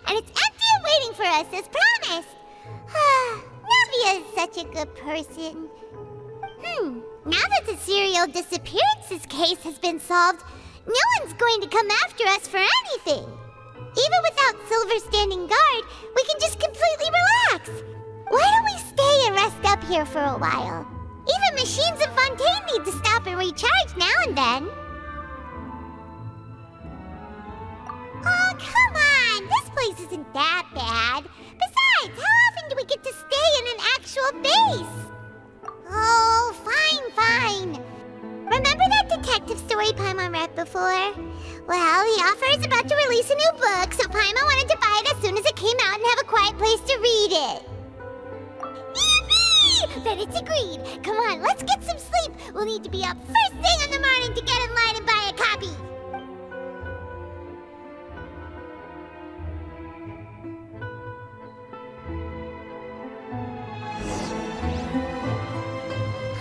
and it's empty and waiting for us as promised. Navia is such a good person. Now that the serial disappearances case has been solved, no one's going to come after us for anything. Even without Silver standing guard, we can just completely relax. Why don't we stay and rest up here for a while? Even machines in Fontaine need to stop and recharge now and then. Oh, come on! This place isn't that bad. Besides, how often do we get to stay in an actual base? Oh, fine. Remember that detective story Paimon read before? Well, the author is about to release a new book, so Paimon wanted to buy it as soon as it came out and have a quiet place to read it. Yippee! Then it's agreed. Come on, let's get some sleep. We'll need to be up first thing in the morning to get in line and buy a copy.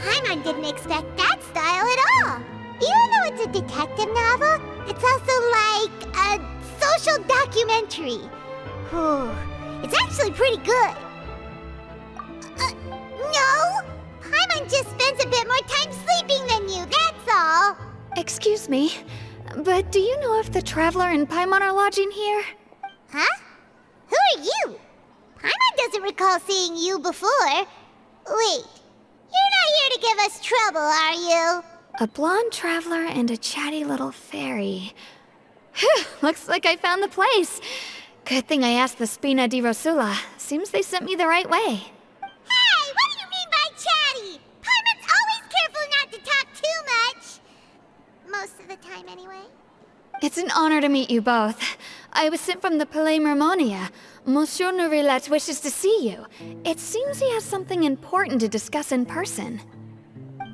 Paimon didn't expect that style at all. Even though it's a detective novel, it's also like a social documentary. It's actually pretty good. No! Paimon just spends a bit more time sleeping than you, that's all. Excuse me, but do you know if the Traveler and Paimon are lodging here? Huh? Who are you? Paimon doesn't recall seeing you before. Wait, you're not here to give us trouble, are you? A blonde traveler and a chatty little fairy. Whew, looks like I found the place. Good thing I asked the Spina di Rosula. Seems they sent me the right way. Hey, what do you mean by chatty? Paimon's always careful not to talk too much. Most of the time, anyway. It's an honor to meet you both. I was sent from the Palais Mermonia. Monsieur Nourillet wishes to see you. It seems he has something important to discuss in person.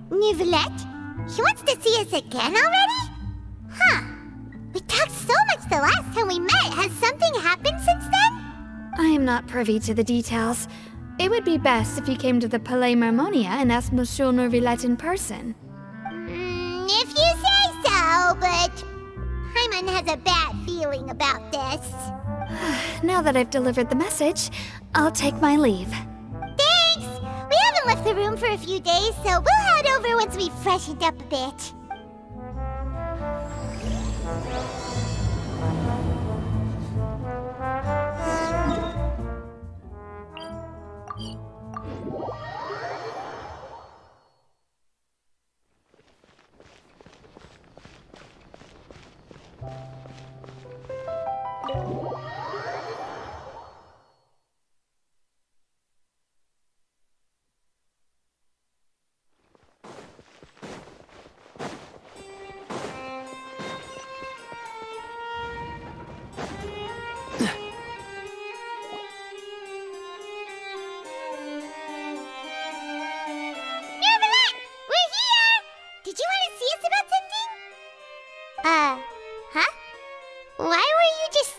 Nourillet? He wants to see us again already? Huh. We talked so much the last time we met. Has something happened since then? I am not privy to the details. It would be best if you came to the Palais Mermonia and asked Monsieur Nourillet in person. If you say so, but Paimon has a bad feeling about this. Now that I've delivered the message, I'll take my leave. Thanks! We haven't left the room for a few days, so we'll head over once we've freshened up a bit.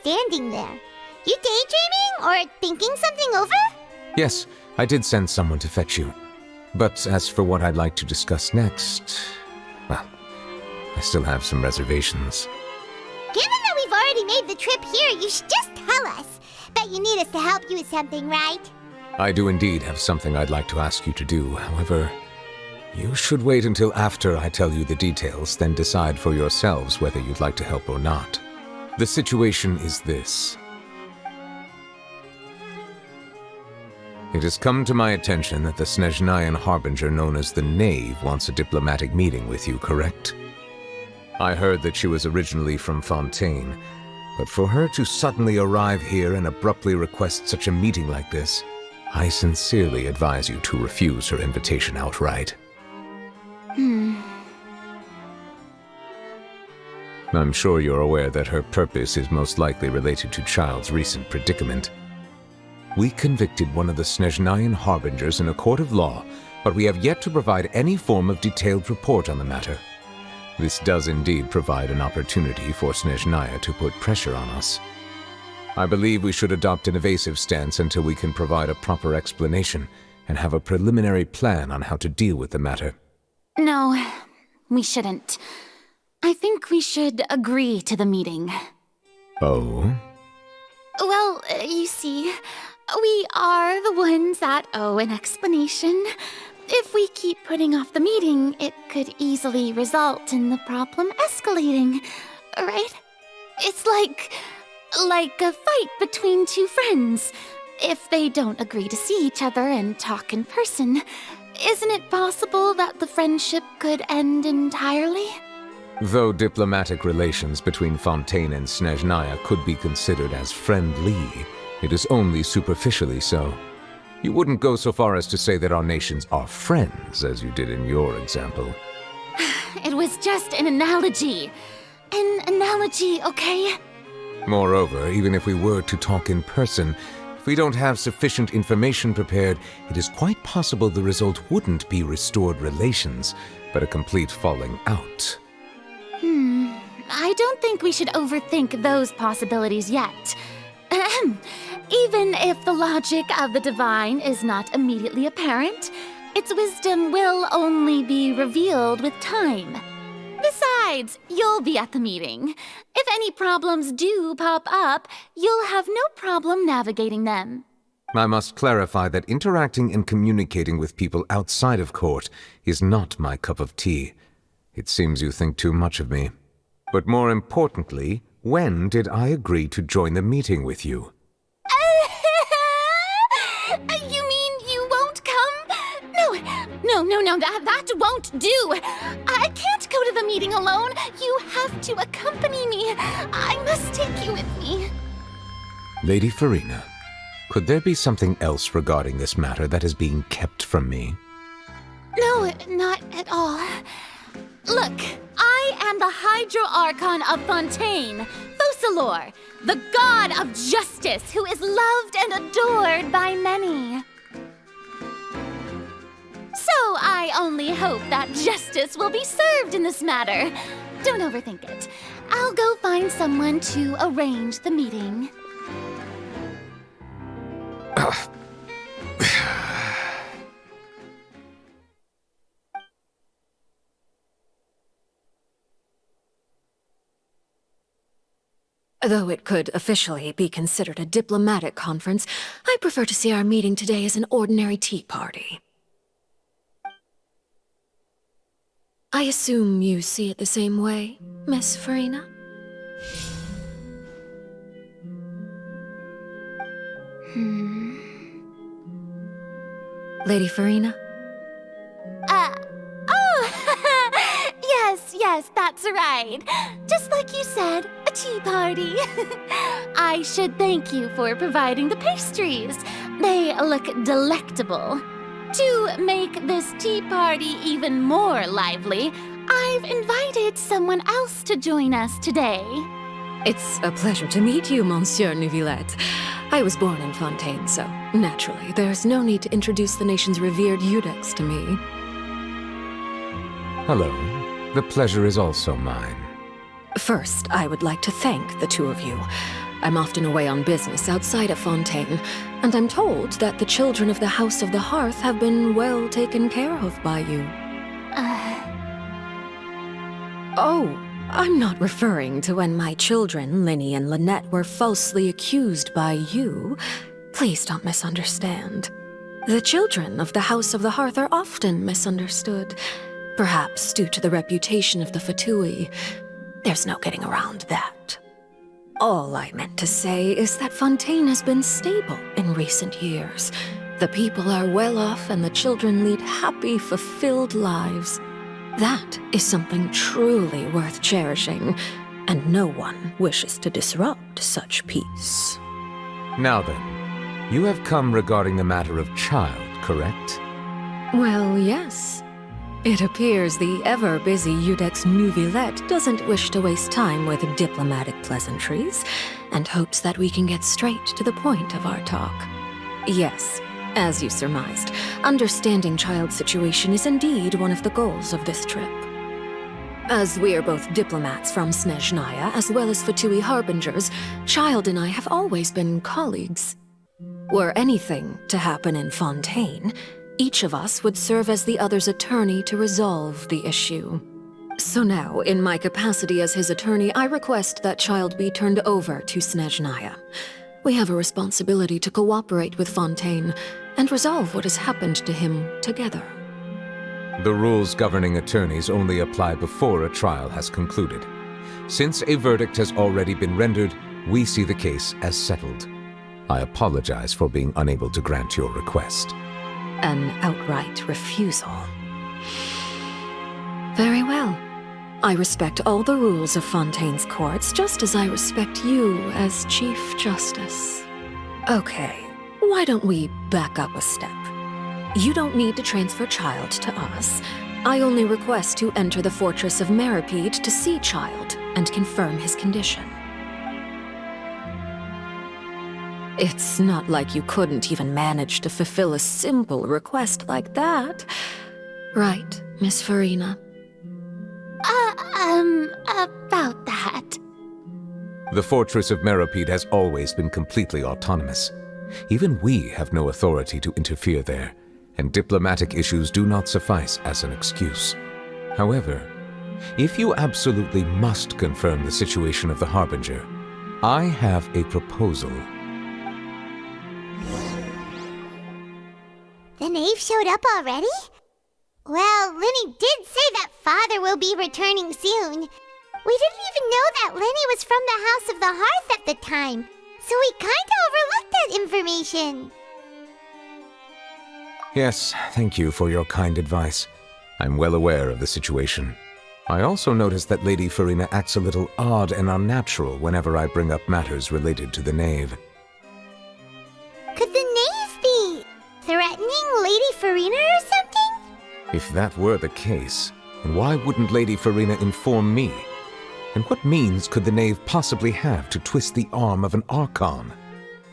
Standing there. You daydreaming or thinking something over? Yes, I did send someone to fetch you. But as for what I'd like to discuss next, well, I still have some reservations. Given that we've already made the trip here, you should just tell us. Bet you need us to help you with something, right? I do indeed have something I'd like to ask you to do. However, you should wait until after I tell you the details, then decide for yourselves whether you'd like to help or not. The situation is this. It has come to my attention that the Snezhnayan Harbinger known as the Knave wants a diplomatic meeting with you, correct? I heard that she was originally from Fontaine, but for her to suddenly arrive here and abruptly request such a meeting like this, I sincerely advise you to refuse her invitation outright. I'm sure you're aware that her purpose is most likely related to Child's recent predicament. We convicted one of the Snezhnayan Harbingers in a court of law, but we have yet to provide any form of detailed report on the matter. This does indeed provide an opportunity for Snezhnaya to put pressure on us. I believe we should adopt an evasive stance until we can provide a proper explanation and have a preliminary plan on how to deal with the matter. No, we shouldn't. I think we should agree to the meeting. Oh? Well, you see, we are the ones that owe an explanation. If we keep putting off the meeting, it could easily result in the problem escalating, right? It's like a fight between two friends. If they don't agree to see each other and talk in person, isn't it possible that the friendship could end entirely? Though diplomatic relations between Fontaine and Snezhnaya could be considered as friendly, it is only superficially so. You wouldn't go so far as to say that our nations are friends, as you did in your example. It was just an analogy. An analogy, okay? Moreover, even if we were to talk in person, if we don't have sufficient information prepared, it is quite possible the result wouldn't be restored relations, but a complete falling out. I don't think we should overthink those possibilities yet. Even if the logic of the divine is not immediately apparent, its wisdom will only be revealed with time. Besides, you'll be at the meeting. If any problems do pop up, you'll have no problem navigating them. I must clarify that interacting and communicating with people outside of court is not my cup of tea. It seems you think too much of me. But more importantly, when did I agree to join the meeting with you? You mean you won't come? No, that won't do. I can't go to the meeting alone. You have to accompany me. I must take you with me. Lady Farina, could there be something else regarding this matter that is being kept from me? No, not at all. Look, I am the Hydro-Archon of Fontaine, Focalor, the god of justice who is loved and adored by many. So I only hope that justice will be served in this matter. Don't overthink it. I'll go find someone to arrange the meeting. Though it could officially be considered a diplomatic conference, I prefer to see our meeting today as an ordinary tea party. I assume you see it the same way, Miss Farina? Lady Farina? Yes, that's right. Just like you said, a tea party. I should thank you for providing the pastries. They look delectable. To make this tea party even more lively, I've invited someone else to join us today. It's a pleasure to meet you, Monsieur Neuvillette. I was born in Fontaine, so naturally, there's no need to introduce the nation's revered Iudex to me. Hello. The pleasure is also mine. First, I would like to thank the two of you. I'm often away on business outside of Fontaine, and I'm told that the children of the House of the Hearth have been well taken care of by you. Oh, I'm not referring to when my children, Linny and Lynette, were falsely accused by you. Please don't misunderstand. The children of the House of the Hearth are often misunderstood. Perhaps due to the reputation of the Fatui. There's no getting around that. All I meant to say is that Fontaine has been stable in recent years. The people are well off and the children lead happy, fulfilled lives. That is something truly worth cherishing, and no one wishes to disrupt such peace. Now then, you have come regarding the matter of child, correct? Well, yes. It appears the ever-busy Iudex Neuvillette doesn't wish to waste time with diplomatic pleasantries, and hopes that we can get straight to the point of our talk. Yes, as you surmised, understanding child's situation is indeed one of the goals of this trip. As we are both diplomats from Snezhnaya as well as Fatui harbingers, Child and I have always been colleagues. Were anything to happen in Fontaine, each of us would serve as the other's attorney to resolve the issue. So now, in my capacity as his attorney, I request that Child be turned over to Snezhnaya. We have a responsibility to cooperate with Fontaine and resolve what has happened to him together. The rules governing attorneys only apply before a trial has concluded. Since a verdict has already been rendered, we see the case as settled. I apologize for being unable to grant your request. An outright refusal. Very well. I respect all the rules of Fontaine's courts, just as I respect you as Chief Justice. Okay, why don't we back up a step? You don't need to transfer Child to us. I only request to enter the Fortress of Meripede to see Child and confirm his condition. It's not like you couldn't even manage to fulfill a simple request like that. Right, Miss Farina? About that. The Fortress of Meripede has always been completely autonomous. Even we have no authority to interfere there, and diplomatic issues do not suffice as an excuse. However, if you absolutely must confirm the situation of the Harbinger, I have a proposal. The knave showed up already? Well, Lenny did say that Father will be returning soon. We didn't even know that Lenny was from the House of the Hearth at the time, so we kinda overlooked that information. Yes, thank you for your kind advice. I'm well aware of the situation. I also noticed that Lady Farina acts a little odd and unnatural whenever I bring up matters related to the knave. Could the knave be threatening Lady Farina or something? If that were the case, then why wouldn't Lady Farina inform me? And what means could the knave possibly have to twist the arm of an Archon?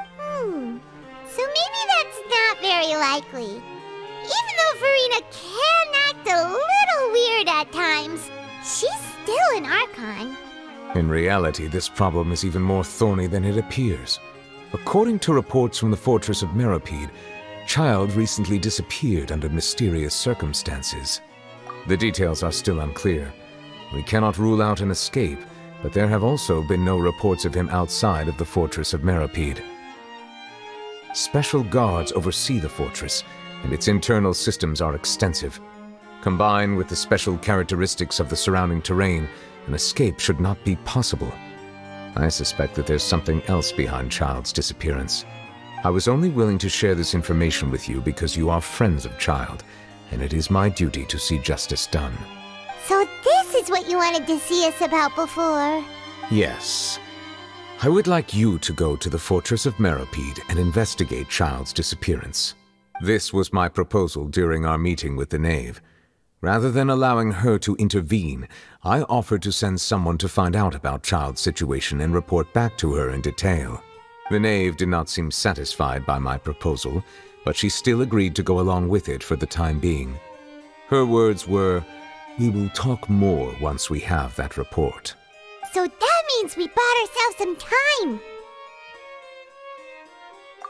So maybe that's not very likely. Even though Farina can act a little weird at times, she's still an Archon. In reality, this problem is even more thorny than it appears. According to reports from the Fortress of Meripede, Child recently disappeared under mysterious circumstances. The details are still unclear. We cannot rule out an escape, but there have also been no reports of him outside of the Fortress of Meripede. Special guards oversee the fortress, and its internal systems are extensive. Combined with the special characteristics of the surrounding terrain, an escape should not be possible. I suspect that there's something else behind Child's disappearance. I was only willing to share this information with you because you are friends of Child, and it is my duty to see justice done. So this is what you wanted to see us about before. Yes. I would like you to go to the Fortress of Meripede and investigate Child's disappearance. This was my proposal during our meeting with the knave. Rather than allowing her to intervene, I offered to send someone to find out about Child's situation and report back to her in detail. The knave did not seem satisfied by my proposal, but she still agreed to go along with it for the time being. Her words were, "We will talk more once we have that report." So that means we bought ourselves some time.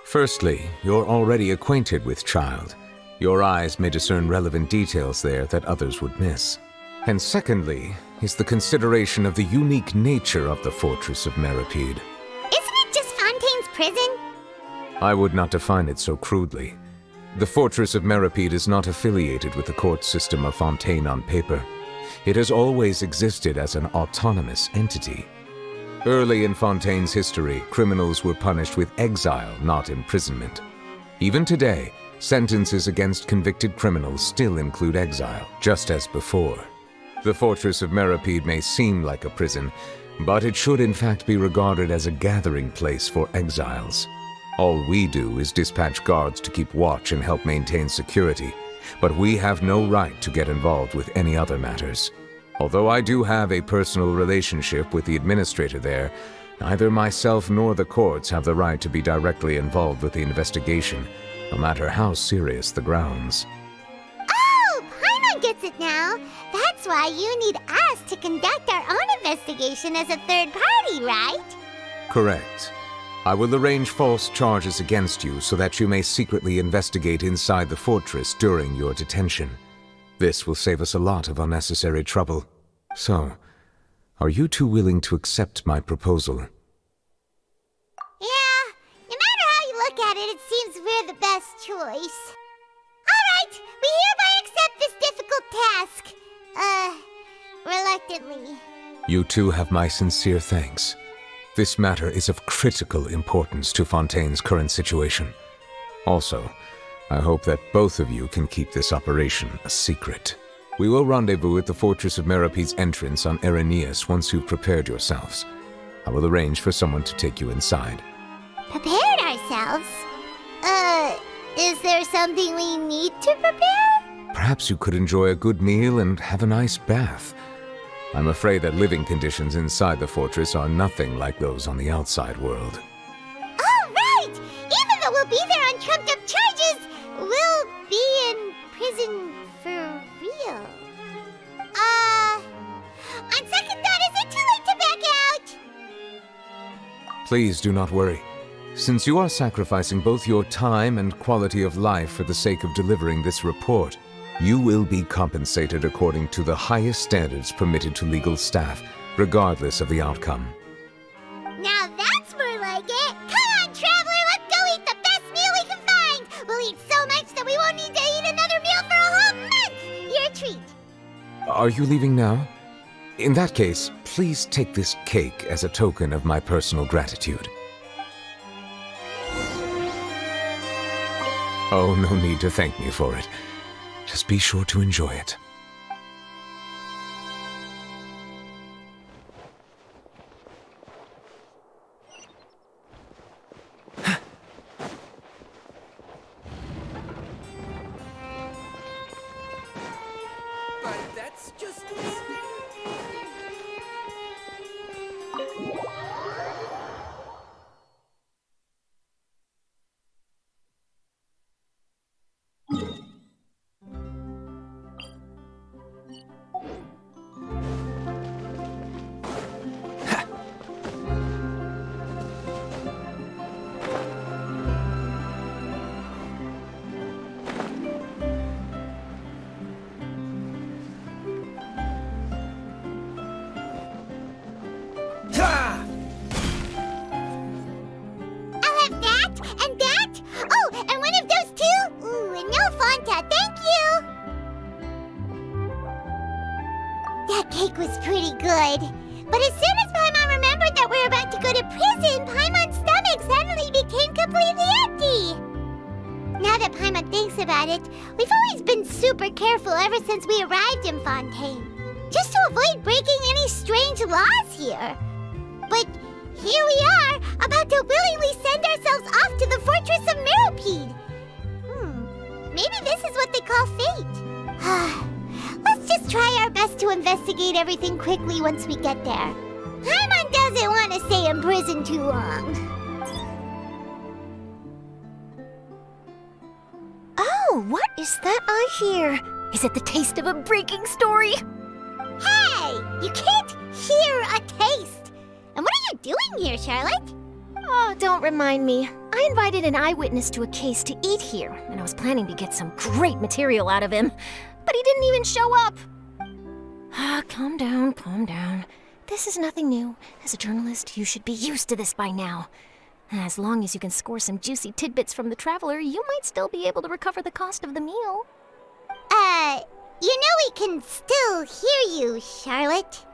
Firstly, you're already acquainted with Child. Your eyes may discern relevant details there that others would miss. And secondly, is the consideration of the unique nature of the Fortress of Meripede. Isn't it just Fontaine's prison? I would not define it so crudely. The Fortress of Meripede is not affiliated with the court system of Fontaine on paper. It has always existed as an autonomous entity. Early in Fontaine's history, criminals were punished with exile, not imprisonment. Even today, sentences against convicted criminals still include exile, just as before. The Fortress of Meripede may seem like a prison, but it should in fact be regarded as a gathering place for exiles. All we do is dispatch guards to keep watch and help maintain security, but we have no right to get involved with any other matters. Although I do have a personal relationship with the administrator there, neither myself nor the courts have the right to be directly involved with the investigation, no matter how serious the grounds. Oh, Paimon gets it now. That's why you need us to conduct our own investigation as a third party, right? Correct. I will arrange false charges against you so that you may secretly investigate inside the fortress during your detention. This will save us a lot of unnecessary trouble. So, are you two willing to accept my proposal? Yeah, choice. Alright, we hereby accept this difficult task. Reluctantly. You two have my sincere thanks. This matter is of critical importance to Fontaine's current situation. Also, I hope that both of you can keep this operation a secret. We will rendezvous at the Fortress of Merope's entrance on Erinius once you've prepared yourselves. I will arrange for someone to take you inside. Prepared ourselves? Is there something we need to prepare? Perhaps you could enjoy a good meal and have a nice bath. I'm afraid that living conditions inside the fortress are nothing like those on the outside world. Oh, right! Even though we'll be there on trumped-up charges, we'll be in prison for real. On second thought, is it too late to back out? Please do not worry. Since you are sacrificing both your time and quality of life for the sake of delivering this report, you will be compensated according to the highest standards permitted to legal staff, regardless of the outcome. Now that's more like it! Come on, traveler, let's go eat the best meal we can find! We'll eat so much that we won't need to eat another meal for a whole month! Your treat. Are you leaving now? In that case, please take this cake as a token of my personal gratitude. Oh, no need to thank me for it. Just be sure to enjoy it. But that's just... Cake was pretty good. But as soon as Paimon remembered that we were about to go to prison, Paimon's stomach suddenly became completely empty. Now that Paimon thinks about it, we've always been super careful ever since we arrived in Fontaine, just to avoid breaking any strange laws here. But here we are, about to willingly send ourselves off to the Fortress of Meropide. Maybe this is what they call fate. Let's just try our best to investigate everything quickly once we get there. Paimon doesn't want to stay in prison too long. Oh, what is that I hear? Is it the taste of a breaking story? Hey! You can't hear a taste! And what are you doing here, Charlotte? Oh, don't remind me. I invited an eyewitness to a case to eat here, and I was planning to get some great material out of him. But he didn't even show up. Calm down, calm down. This is nothing new. As a journalist, you should be used to this by now. As long as you can score some juicy tidbits from the traveler, you might still be able to recover the cost of the meal. You know we can still hear you, Charlotte.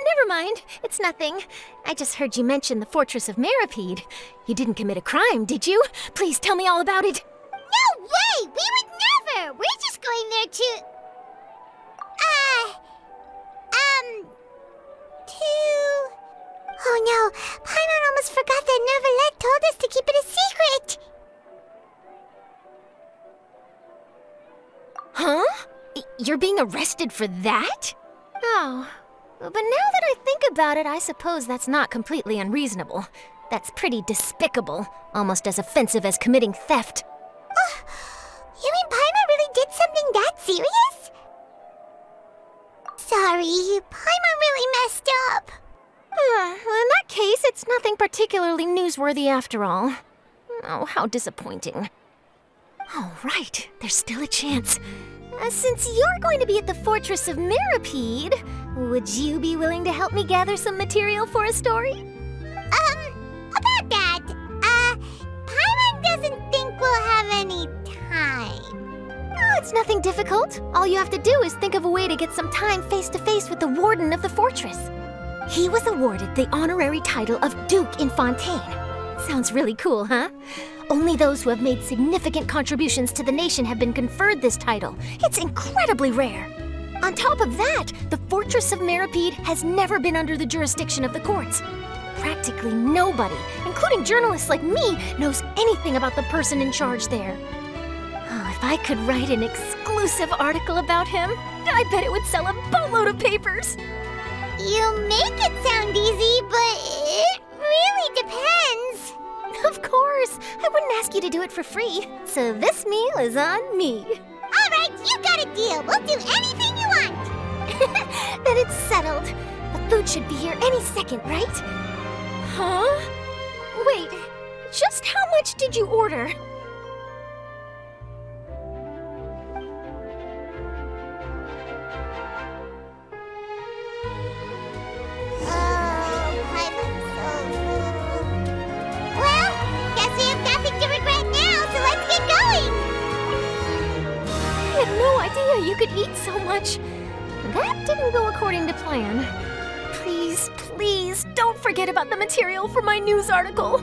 Never mind. It's nothing. I just heard you mention the Fortress of Meropide. You didn't commit a crime, did you? Please tell me all about it. No way! We would never! We're just going there to... Oh no, Paimon almost forgot that Neverlet told us to keep it a secret! Huh? You're being arrested for that? Oh, but now that I think about it, I suppose that's not completely unreasonable. That's pretty despicable, almost as offensive as committing theft. You mean Paimon really did something that serious? Sorry, Paimon really messed up. Well, in that case, it's nothing particularly newsworthy after all. Oh, how disappointing. All right, there's still a chance. Since you're going to be at the Fortress of Meropide, would you be willing to help me gather some material for a story? About that, Paimon It's nothing difficult. All you have to do is think of a way to get some time face-to-face with the warden of the fortress. He was awarded the honorary title of Duke in Fontaine. Sounds really cool, huh? Only those who have made significant contributions to the nation have been conferred this title. It's incredibly rare. On top of that, the Fortress of Meripede has never been under the jurisdiction of the courts. Practically nobody, including journalists like me, knows anything about the person in charge there. Oh, if I could write an exclusive article about him, I bet it would sell a boatload of papers. You make it sound easy, but it really depends. Of course, I wouldn't ask you to do it for free. So this meal is on me. All right, you got a deal. We'll do anything you want. Then it's settled. The food should be here any second, right? Huh? Wait, just how much did you order? Well, guess we have nothing to regret now, so let's get going. I had no idea you could eat so much. That didn't go according to plan. Please, please, don't forget about the material for my news article.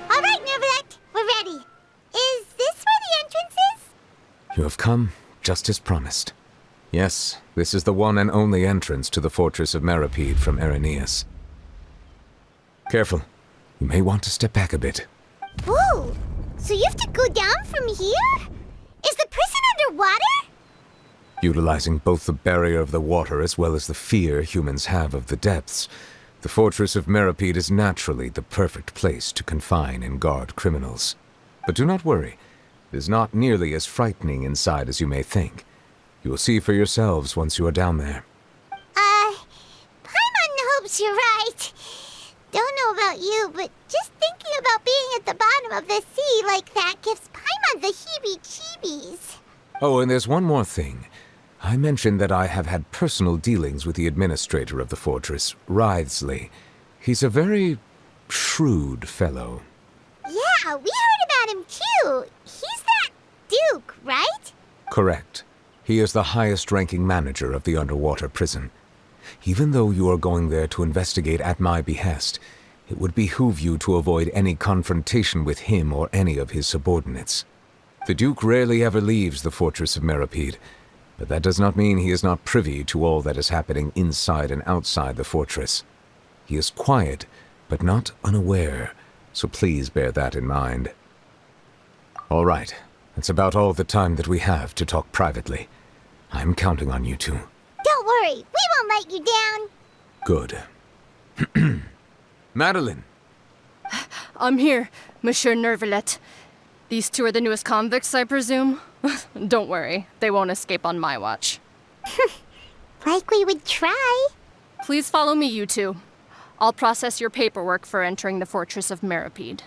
All right, Nervalect, we're ready. Is this where the entrance is? You have come just as promised. Yes, this is the one and only entrance to the Fortress of Meripede from Irenaeus. Careful. You may want to step back a bit. Whoa, so you have to go down from here? Is the prison underwater? Utilizing both the barrier of the water as well as the fear humans have of the depths, the Fortress of Meripede is naturally the perfect place to confine and guard criminals. But do not worry. It is not nearly as frightening inside as you may think. You will see for yourselves once you are down there. Paimon hopes you're right. Don't know about you, but just thinking about being at the bottom of the sea like that gives Paimon the heebie-jeebies. Oh, and there's one more thing. I mentioned that I have had personal dealings with the administrator of the fortress, Wriothesley. He's a very shrewd fellow. Yeah, we heard about him too. He's that Duke, right? Correct. He is the highest-ranking manager of the underwater prison. Even though you are going there to investigate at my behest, it would behoove you to avoid any confrontation with him or any of his subordinates. The Duke rarely ever leaves the Fortress of Meripede, but that does not mean he is not privy to all that is happening inside and outside the fortress. He is quiet, but not unaware, so please bear that in mind. All right, that's about all the time that we have to talk privately. I'm counting on you two. Don't worry, we won't let you down. Good. Madeline! I'm here, Monsieur Nervalect. These two are the newest convicts, I presume? Don't worry, they won't escape on my watch. Like we would try. Please follow me, you two. I'll process your paperwork for entering the Fortress of Meripede.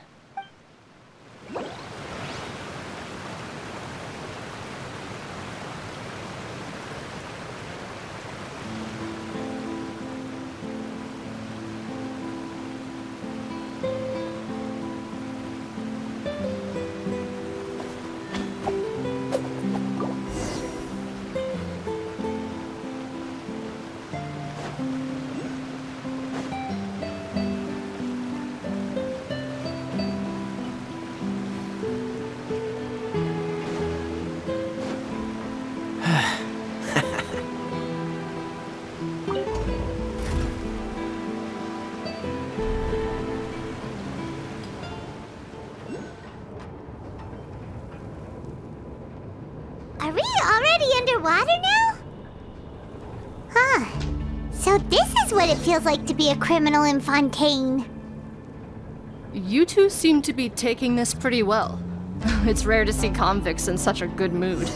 So this is what it feels like to be a criminal in Fontaine. You two seem to be taking this pretty well. It's rare to see convicts in such a good mood.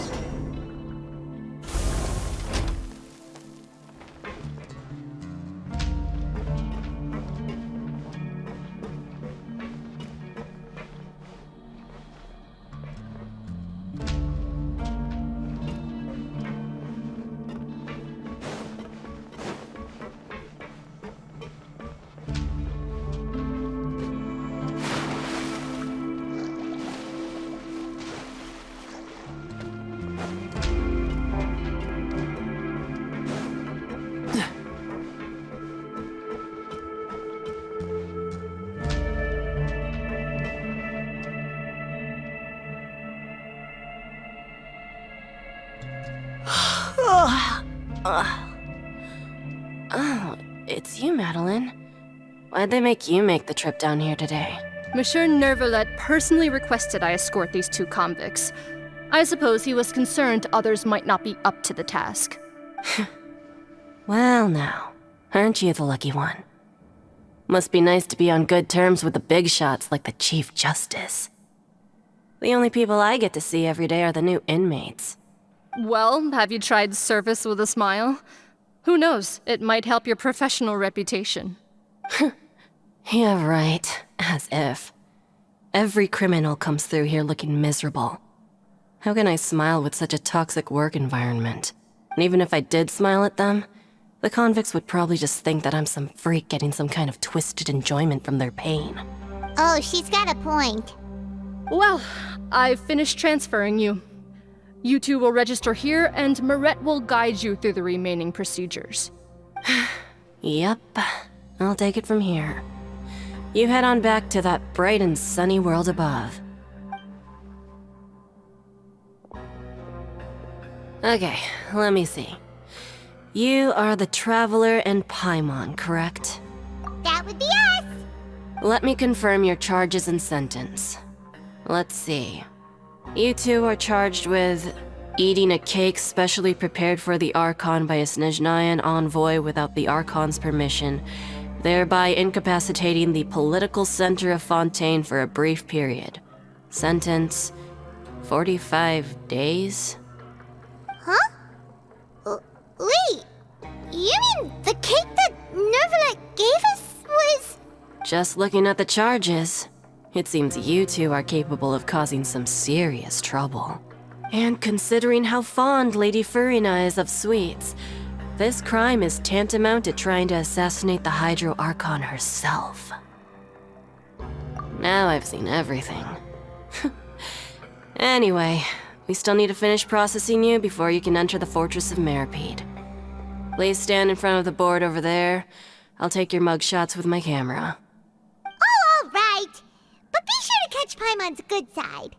Oh, it's you, Madeline. Why'd they make you make the trip down here today? Monsieur Nervalet personally requested I escort these two convicts. I suppose he was concerned others might not be up to the task. Well now, aren't you the lucky one? Must be nice to be on good terms with the big shots like the Chief Justice. The only people I get to see every day are the new inmates. Well, have you tried service with a smile? Who knows, it might help your professional reputation. Yeah, right. As if. Every criminal comes through here looking miserable. How can I smile with such a toxic work environment? And even if I did smile at them, the convicts would probably just think that I'm some freak getting some kind of twisted enjoyment from their pain. Oh, she's got a point. Well, I've finished transferring you. You two will register here, and Mirette will guide you through the remaining procedures. Yep, I'll take it from here. You head on back to that bright and sunny world above. Okay, let me see. You are the Traveler and Paimon, correct? That would be us. Let me confirm your charges and sentence. Let's see. You two are charged with eating a cake specially prepared for the Archon by a Snezhnayan envoy without the Archon's permission, thereby incapacitating the political center of Fontaine for a brief period. Sentence: 45 days? Huh? Wait, you mean the cake that Nervalet gave us was... Just looking at the charges, it seems you two are capable of causing some serious trouble. And considering how fond Lady Furina is of sweets, this crime is tantamount to trying to assassinate the Hydro Archon herself. Now I've seen everything. Anyway, we still need to finish processing you before you can enter the Fortress of Meripede. Please stand in front of the board over there. I'll take your mugshots with my camera. Oh, all right. But be sure to catch Paimon's good side.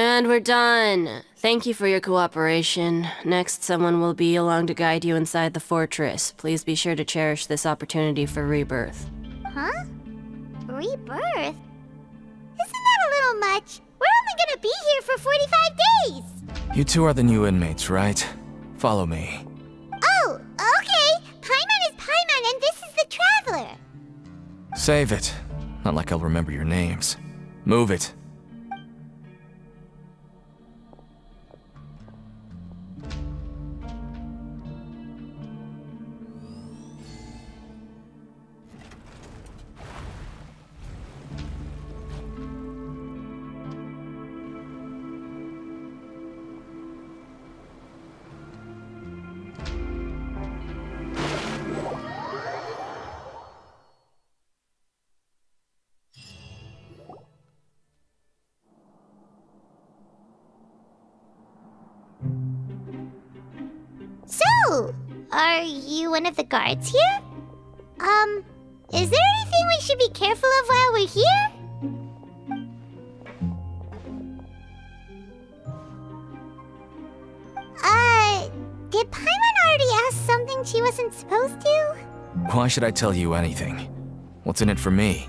And we're done. Thank you for your cooperation. Next, someone will be along to guide you inside the fortress. Please be sure to cherish this opportunity for rebirth. Huh? Rebirth? Isn't that a little much? We're only gonna be here for 45 days! You two are the new inmates, right? Follow me. Oh, okay! Paimon is Paimon and this is the Traveler! Save it. Not like I'll remember your names. Move it. So, are you one of the guards here? Is there anything we should be careful of while we're here? Did Paimon already ask something she wasn't supposed to? Why should I tell you anything? What's in it for me?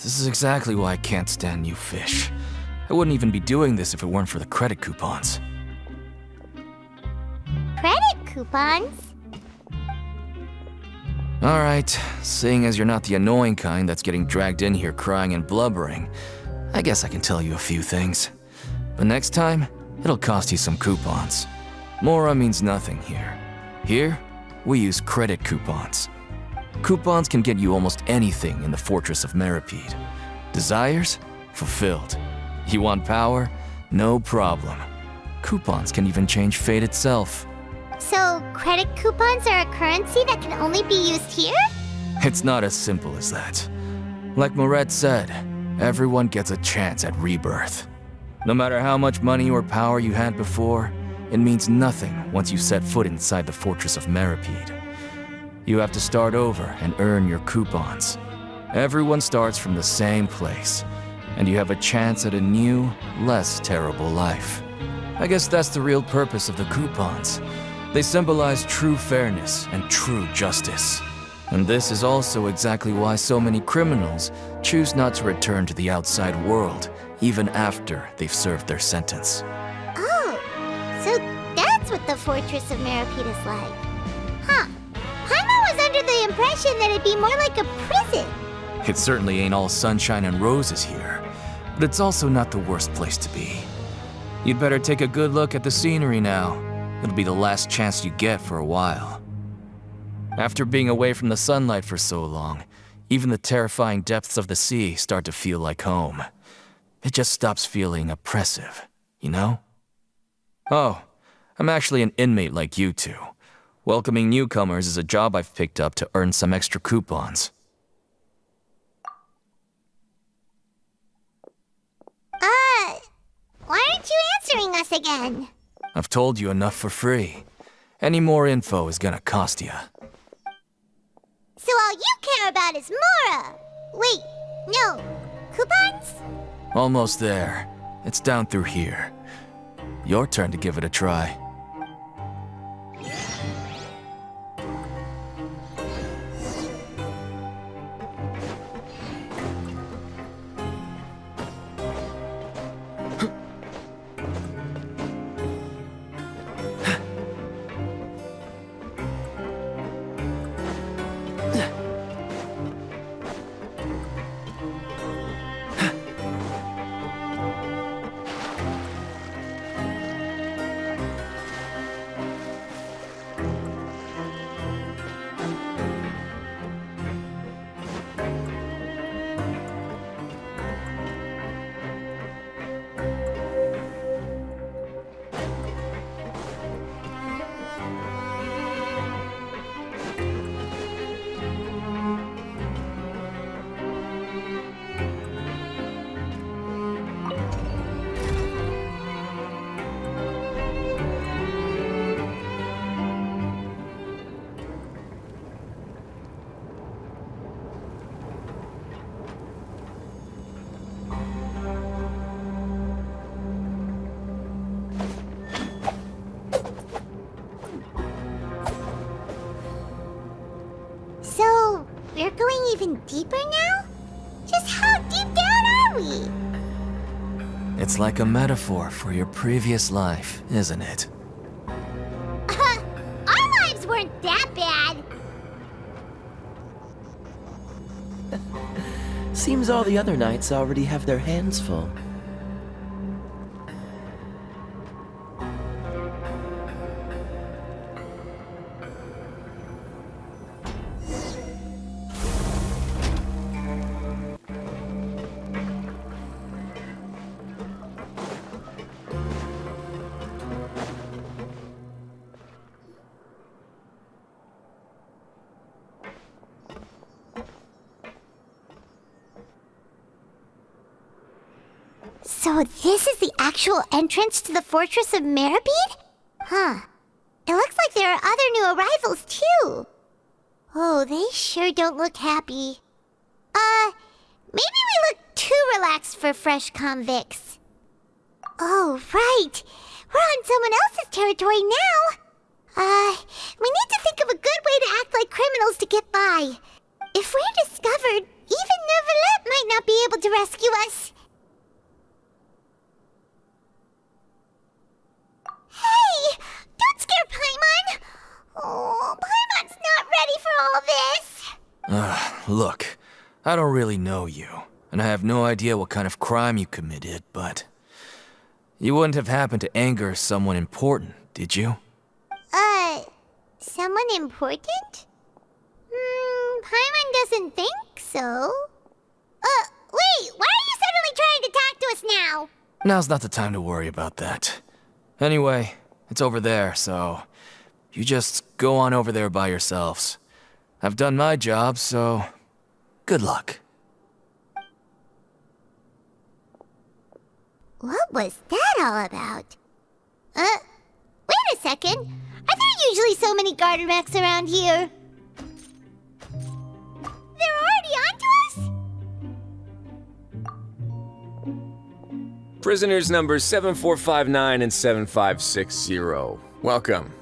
This is exactly why I can't stand you fish. I wouldn't even be doing this if it weren't for the credit coupons. Credit coupons? Alright, seeing as you're not the annoying kind that's getting dragged in here crying and blubbering, I guess I can tell you a few things. But next time, it'll cost you some coupons. Mora means nothing here. Here, we use credit coupons. Coupons can get you almost anything in the Fortress of Meripede. Desires? Fulfilled. You want power? No problem. Coupons can even change fate itself. So, credit coupons are a currency that can only be used here? It's not as simple as that. Like Moret said, everyone gets a chance at rebirth. No matter how much money or power you had before, it means nothing once you set foot inside the Fortress of Meripede. You have to start over and earn your coupons. Everyone starts from the same place, and you have a chance at a new, less terrible life. I guess that's the real purpose of the coupons. They symbolize true fairness and true justice. And this is also exactly why so many criminals choose not to return to the outside world, even after they've served their sentence. Oh, so that's what the Fortress of Meripede is like. Huh. Paimon was under the impression that it'd be more like a prison. It certainly ain't all sunshine and roses here, but it's also not the worst place to be. You'd better take a good look at the scenery now. It'll be the last chance you get for a while. After being away from the sunlight for so long, even the terrifying depths of the sea start to feel like home. It just stops feeling oppressive, you know? Oh, I'm actually an inmate like you two. Welcoming newcomers is a job I've picked up to earn some extra coupons. Why aren't you answering us again? I've told you enough for free. Any more info is gonna cost you. So all you care about is Mora! Wait, no, coupons? Almost there. It's down through here. Your turn to give it a try. So, we're going even deeper now? Just how deep down are we? It's like a metaphor for your previous life, isn't it? Our lives weren't that bad. Seems all the other knights already have their hands full. So this is the actual entrance to the Fortress of Meribed? Huh. It looks like there are other new arrivals, too. Oh, they sure don't look happy. Maybe we look too relaxed for fresh convicts. Oh, right. We're on someone else's territory now. We need to think of a good way to act like criminals to get by. If we're discovered, even Neuvillette might not be able to rescue us. Hey! Don't scare Paimon! Oh, Paimon's not ready for all this. Look, I don't really know you, and I have no idea what kind of crime you committed, but you wouldn't have happened to anger someone important, did you? Someone important? Paimon doesn't think so. Wait, why are you suddenly trying to talk to us now? Now's not the time to worry about that. Anyway, it's over there, so you just go on over there by yourselves. I've done my job, so good luck. What was that all about? Wait a second. Are there usually so many garter mechs around here? They're already onto us? Prisoners numbers 7459 and 7560. Welcome.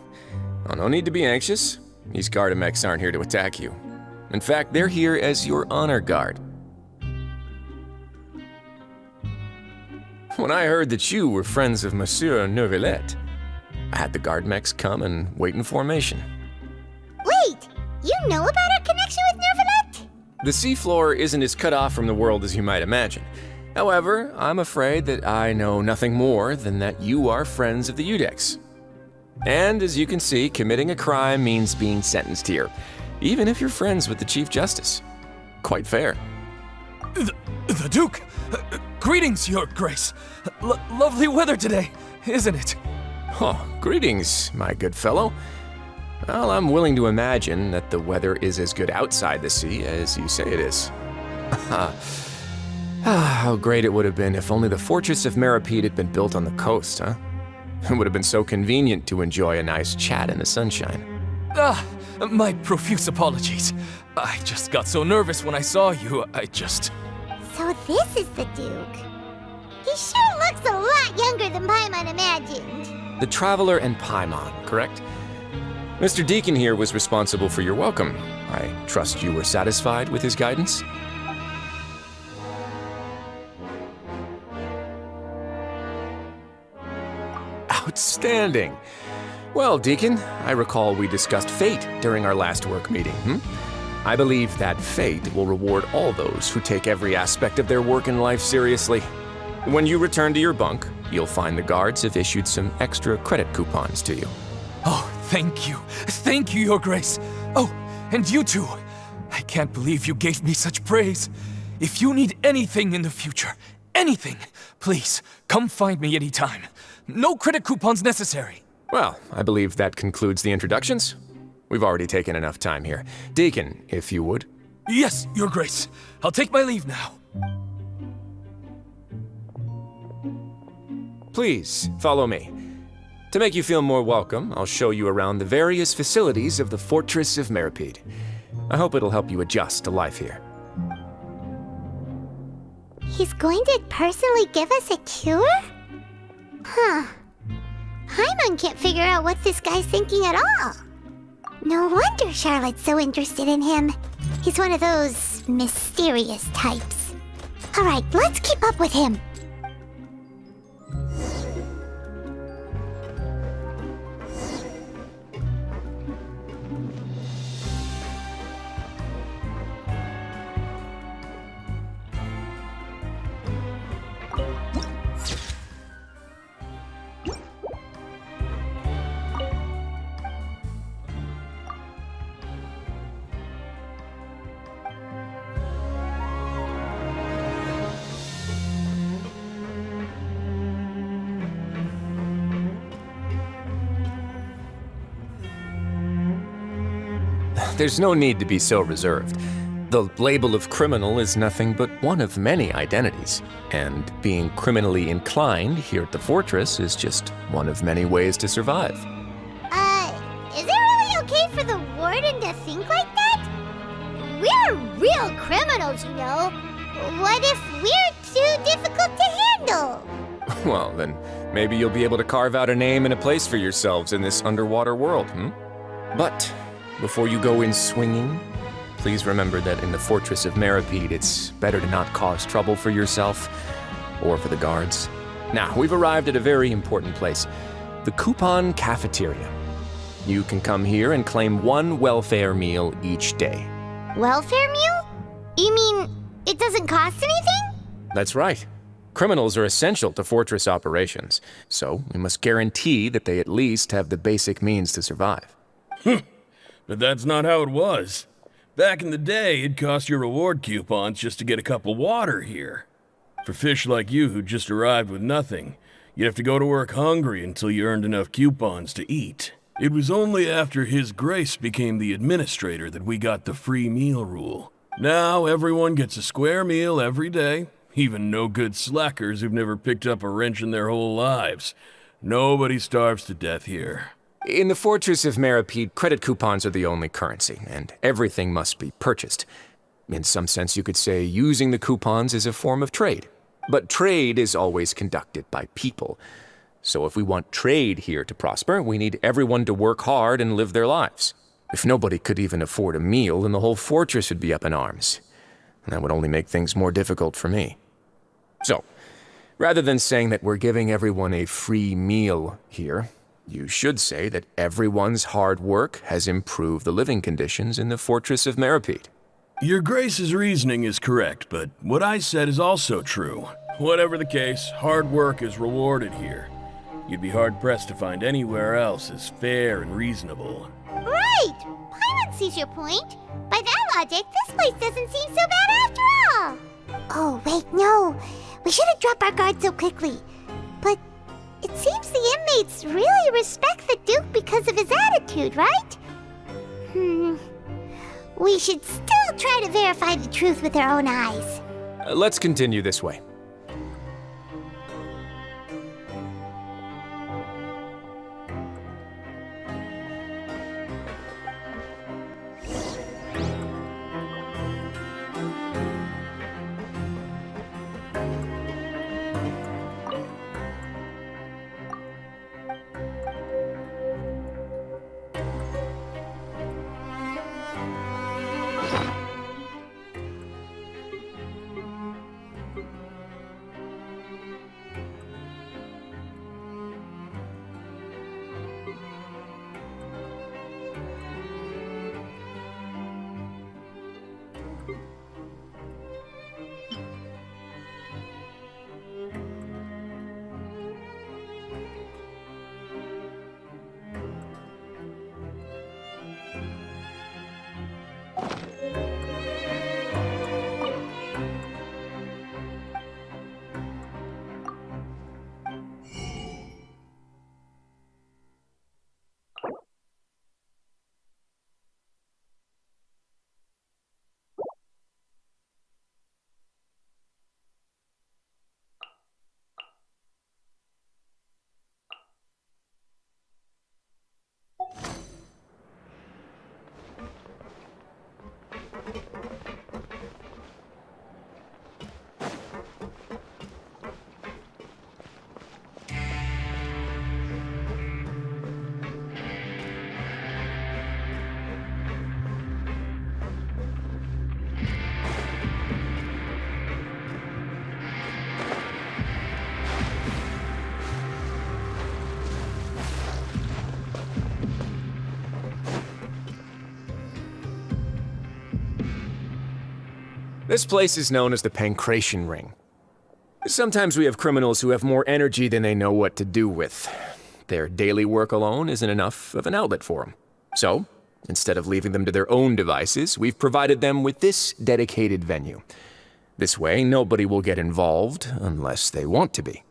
Oh, no need to be anxious. These Gardamex aren't here to attack you. In fact, they're here as your honor guard. When I heard that you were friends of Monsieur Neuvillette, I had the Gardamex come and wait in formation. Wait, you know about our connection with Neuvillette? The seafloor isn't as cut off from the world as you might imagine. However, I'm afraid that I know nothing more than that you are friends of the Udex. And as you can see, committing a crime means being sentenced here, even if you're friends with the Chief Justice. Quite fair. The Duke! Greetings, Your Grace! Lovely weather today, isn't it? Oh, greetings, my good fellow. Well, I'm willing to imagine that the weather is as good outside the sea as you say it is. How great it would have been if only the Fortress of Meribed had been built on the coast, huh? It would have been so convenient to enjoy a nice chat in the sunshine. My profuse apologies. I just got so nervous when I saw you, So this is the Duke. He sure looks a lot younger than Paimon imagined. The Traveler and Paimon, correct? Mr. Deacon here was responsible for your welcome. I trust you were satisfied with his guidance? Outstanding. Well, Deacon, I recall we discussed fate during our last work meeting, I believe that fate will reward all those who take every aspect of their work in life seriously. When you return to your bunk, you'll find the guards have issued some extra credit coupons to you. Oh, thank you. Thank you, Your Grace. Oh, and you too. I can't believe you gave me such praise. If you need anything in the future, anything, please, come find me anytime. No credit coupons necessary. Well, I believe that concludes the introductions. We've already taken enough time here. Deacon, if you would. Yes, Your Grace. I'll take my leave now. Please, follow me. To make you feel more welcome, I'll show you around the various facilities of the Fortress of Meribed. I hope it'll help you adjust to life here. He's going to personally give us a cure? Huh. Paimon can't figure out what this guy's thinking at all. No wonder Charlotte's so interested in him. He's one of those mysterious types. Alright, let's keep up with him. There's no need to be so reserved. The label of criminal is nothing but one of many identities, and being criminally inclined here at the fortress is just one of many ways to survive. Is it really okay for the warden to think like that? We're real criminals, you know. What if we're too difficult to handle? Well, then maybe you'll be able to carve out a name and a place for yourselves in this underwater world, But before you go in swinging, please remember that in the Fortress of Meripede, it's better to not cause trouble for yourself or for the guards. Now, we've arrived at a very important place, the Coupon Cafeteria. You can come here and claim one welfare meal each day. Welfare meal? You mean it doesn't cost anything? That's right. Criminals are essential to Fortress operations, so we must guarantee that they at least have the basic means to survive. But that's not how it was. Back in the day, it cost you reward coupons just to get a cup of water here. For fish like you who just arrived with nothing, you'd have to go to work hungry until you earned enough coupons to eat. It was only after His Grace became the administrator that we got the free meal rule. Now everyone gets a square meal every day, even no good slackers who've never picked up a wrench in their whole lives. Nobody starves to death here. In the Fortress of Meripede, credit coupons are the only currency, and everything must be purchased. In some sense, you could say using the coupons is a form of trade. But trade is always conducted by people. So if we want trade here to prosper, we need everyone to work hard and live their lives. If nobody could even afford a meal, then the whole fortress would be up in arms. And that would only make things more difficult for me. So, rather than saying that we're giving everyone a free meal here, you should say that everyone's hard work has improved the living conditions in the Fortress of Meripede. Your Grace's reasoning is correct, but what I said is also true. Whatever the case, hard work is rewarded here. You'd be hard-pressed to find anywhere else as fair and reasonable. Right! Paimon sees your point. By that logic, this place doesn't seem so bad after all. Oh, wait, no. We shouldn't drop our guard so quickly. But it seems the inmates really respect the Duke because of his attitude, right? We should still try to verify the truth with our own eyes. Let's continue this way. This place is known as the Pancration Ring. Sometimes we have criminals who have more energy than they know what to do with. Their daily work alone isn't enough of an outlet for them. So, instead of leaving them to their own devices, we've provided them with this dedicated venue. This way, nobody will get involved unless they want to be.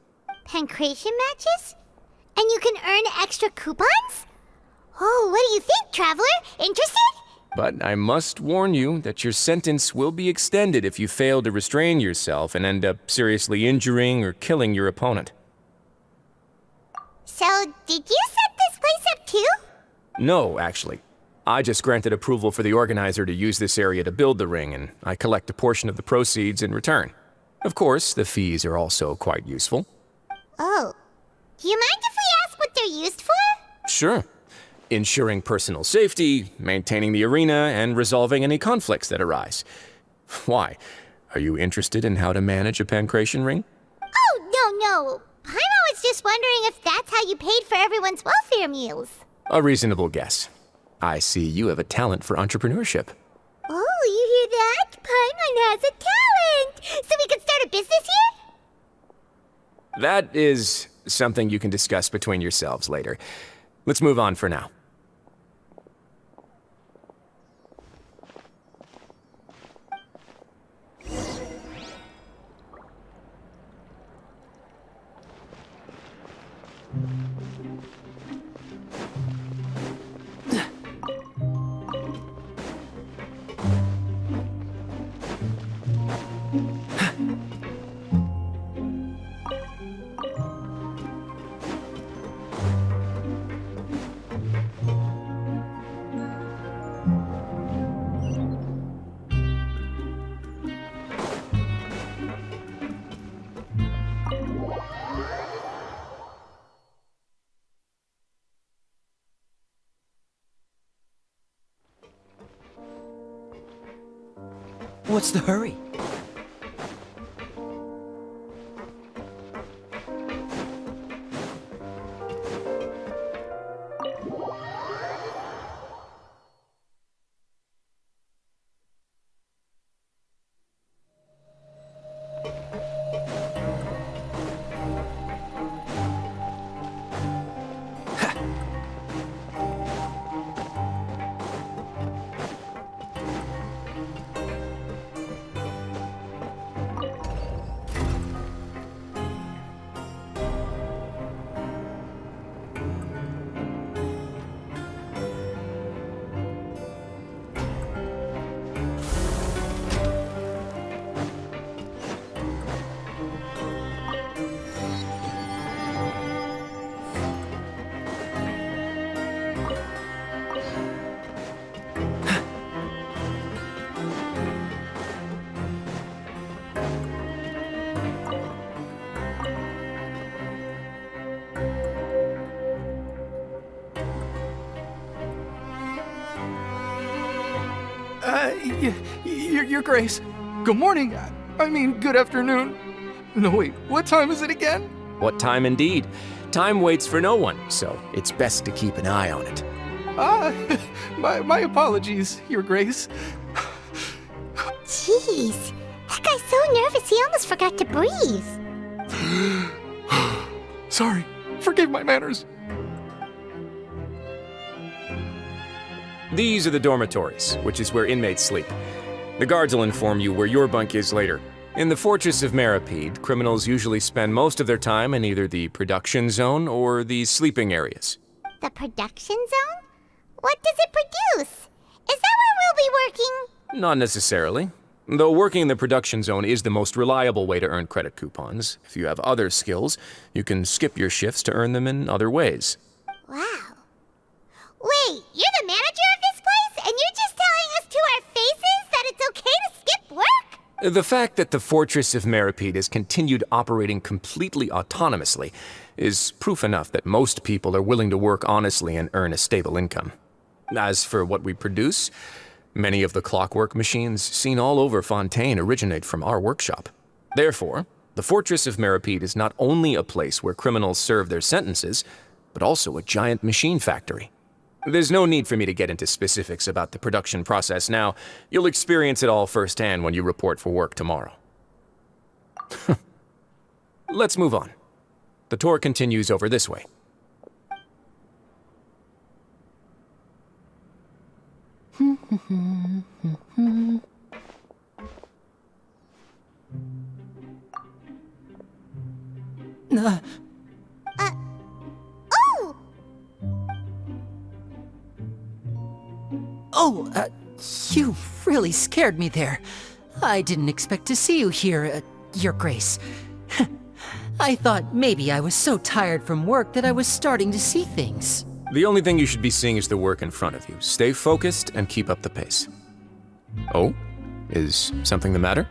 Pancration matches? And you can earn extra coupons? Oh, what do you think, traveler? Interested? But I must warn you that your sentence will be extended if you fail to restrain yourself and end up seriously injuring or killing your opponent. So, did you set this place up too? No, actually. I just granted approval for the organizer to use this area to build the ring, and I collect a portion of the proceeds in return. Of course, the fees are also quite useful. Oh. Do you mind if we ask what they're used for? Sure. Ensuring personal safety, maintaining the arena, and resolving any conflicts that arise. Why? Are you interested in how to manage a pancration ring? Oh, no. Paimon was just wondering if that's how you paid for everyone's welfare meals. A reasonable guess. I see you have a talent for entrepreneurship. Oh, you hear that? Paimon has a talent! So we could start a business here? That is something you can discuss between yourselves later. Let's move on for now. What's the hurry? Your Grace. Good morning. I mean, good afternoon. No, wait, what time is it again? What time indeed? Time waits for no one, so it's best to keep an eye on it. My apologies, Your Grace. Jeez, that guy's so nervous he almost forgot to breathe. Sorry, forgive my manners. These are the dormitories, which is where inmates sleep. The guards will inform you where your bunk is later. In the Fortress of Meripede, criminals usually spend most of their time in either the production zone or the sleeping areas. The production zone? What does it produce? Is that where we'll be working? Not necessarily. Though working in the production zone is the most reliable way to earn credit coupons. If you have other skills, you can skip your shifts to earn them in other ways. Wow. Wait, you're the manager of this place, and you're just telling us to our faces that it's okay to skip work? The fact that the Fortress of Meripede has continued operating completely autonomously is proof enough that most people are willing to work honestly and earn a stable income. As for what we produce, many of the clockwork machines seen all over Fontaine originate from our workshop. Therefore, the Fortress of Meripede is not only a place where criminals serve their sentences, but also a giant machine factory. There's no need for me to get into specifics about the production process now. You'll experience it all firsthand when you report for work tomorrow. Let's move on. The tour continues over this way. Oh! You really scared me there. I didn't expect to see you here, Your Grace. I thought maybe I was so tired from work that I was starting to see things. The only thing you should be seeing is the work in front of you. Stay focused and keep up the pace. Oh? Is something the matter?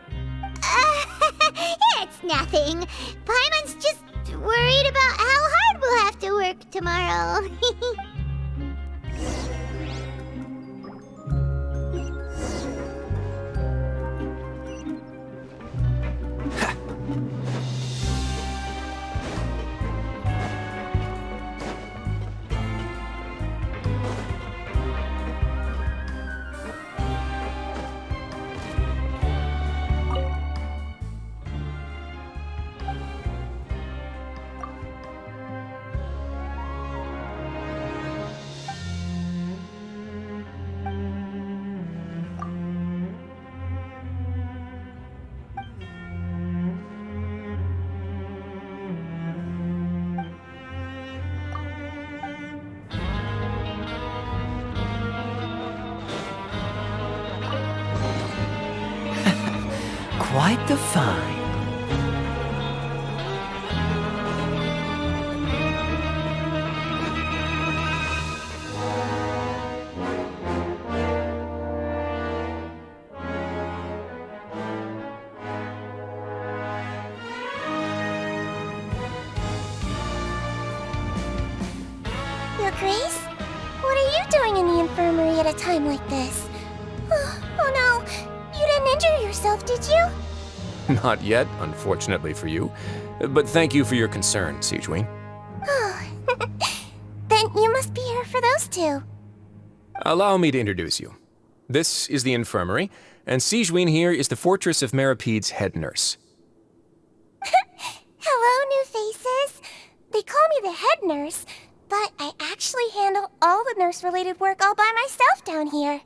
It's nothing. Paimon's just worried about how hard we'll have to work tomorrow. Quite the find. Your Grace? What are you doing in the infirmary at a time like this? Oh no, you didn't injure yourself, did you? Not yet, unfortunately for you. But thank you for your concern, Sigewin. Oh, then you must be here for those two. Allow me to introduce you. This is the infirmary, and Sigewin here is the Fortress of Meripede's head nurse. Hello, new faces. They call me the head nurse, but I actually handle all the nurse-related work all by myself down here.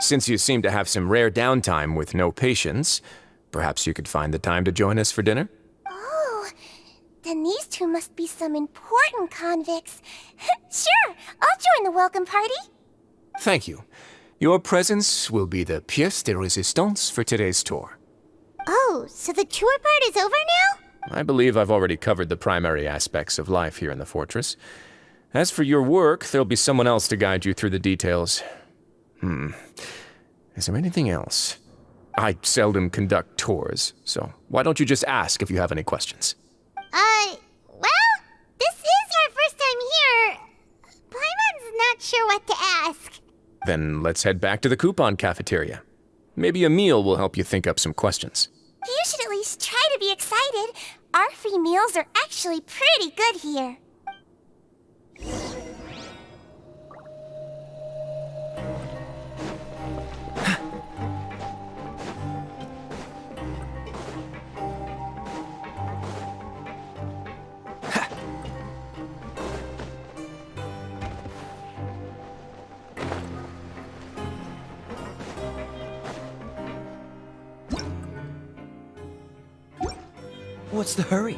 Since you seem to have some rare downtime with no patients, perhaps you could find the time to join us for dinner? Oh, then these two must be some important convicts. Sure, I'll join the welcome party. Thank you. Your presence will be the pièce de résistance for today's tour. Oh, so the tour part is over now? I believe I've already covered the primary aspects of life here in the fortress. As for your work, there'll be someone else to guide you through the details. Is there anything else? I seldom conduct tours, so why don't you just ask if you have any questions? Well, this is our first time here. Paimon's not sure what to ask. Then let's head back to the coupon cafeteria. Maybe a meal will help you think up some questions. You should at least try to be excited. Our free meals are actually pretty good here. What's the hurry?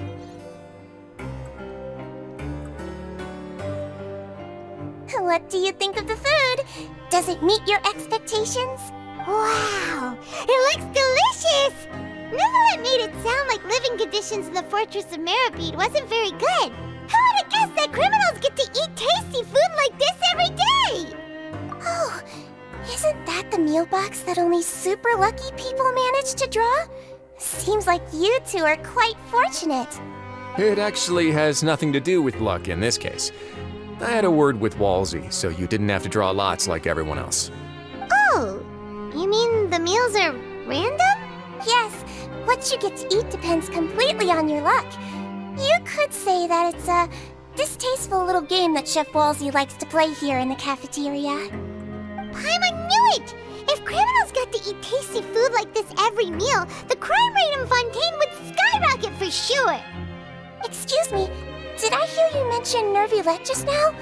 What do you think of the food? Does it meet your expectations? Wow, it looks delicious! Neverlet made it sound like living conditions in the Fortress of Meripede wasn't very good. Who would have guessed that criminals get to eat tasty food like this every day? Oh, isn't that the meal box that only super lucky people manage to draw? Seems like you two are quite fortunate. It actually has nothing to do with luck in this case. I had a word with Walsey, so you didn't have to draw lots like everyone else. Oh, you mean the meals are random? Yes, what you get to eat depends completely on your luck. You could say that it's a distasteful little game that Chef Walsey likes to play here in the cafeteria. Paimon knew it! If criminals got to eat tasty food like this every meal, the crime rate in Fontaine would skyrocket for sure! Excuse me, did I hear you mention Nervylette just now?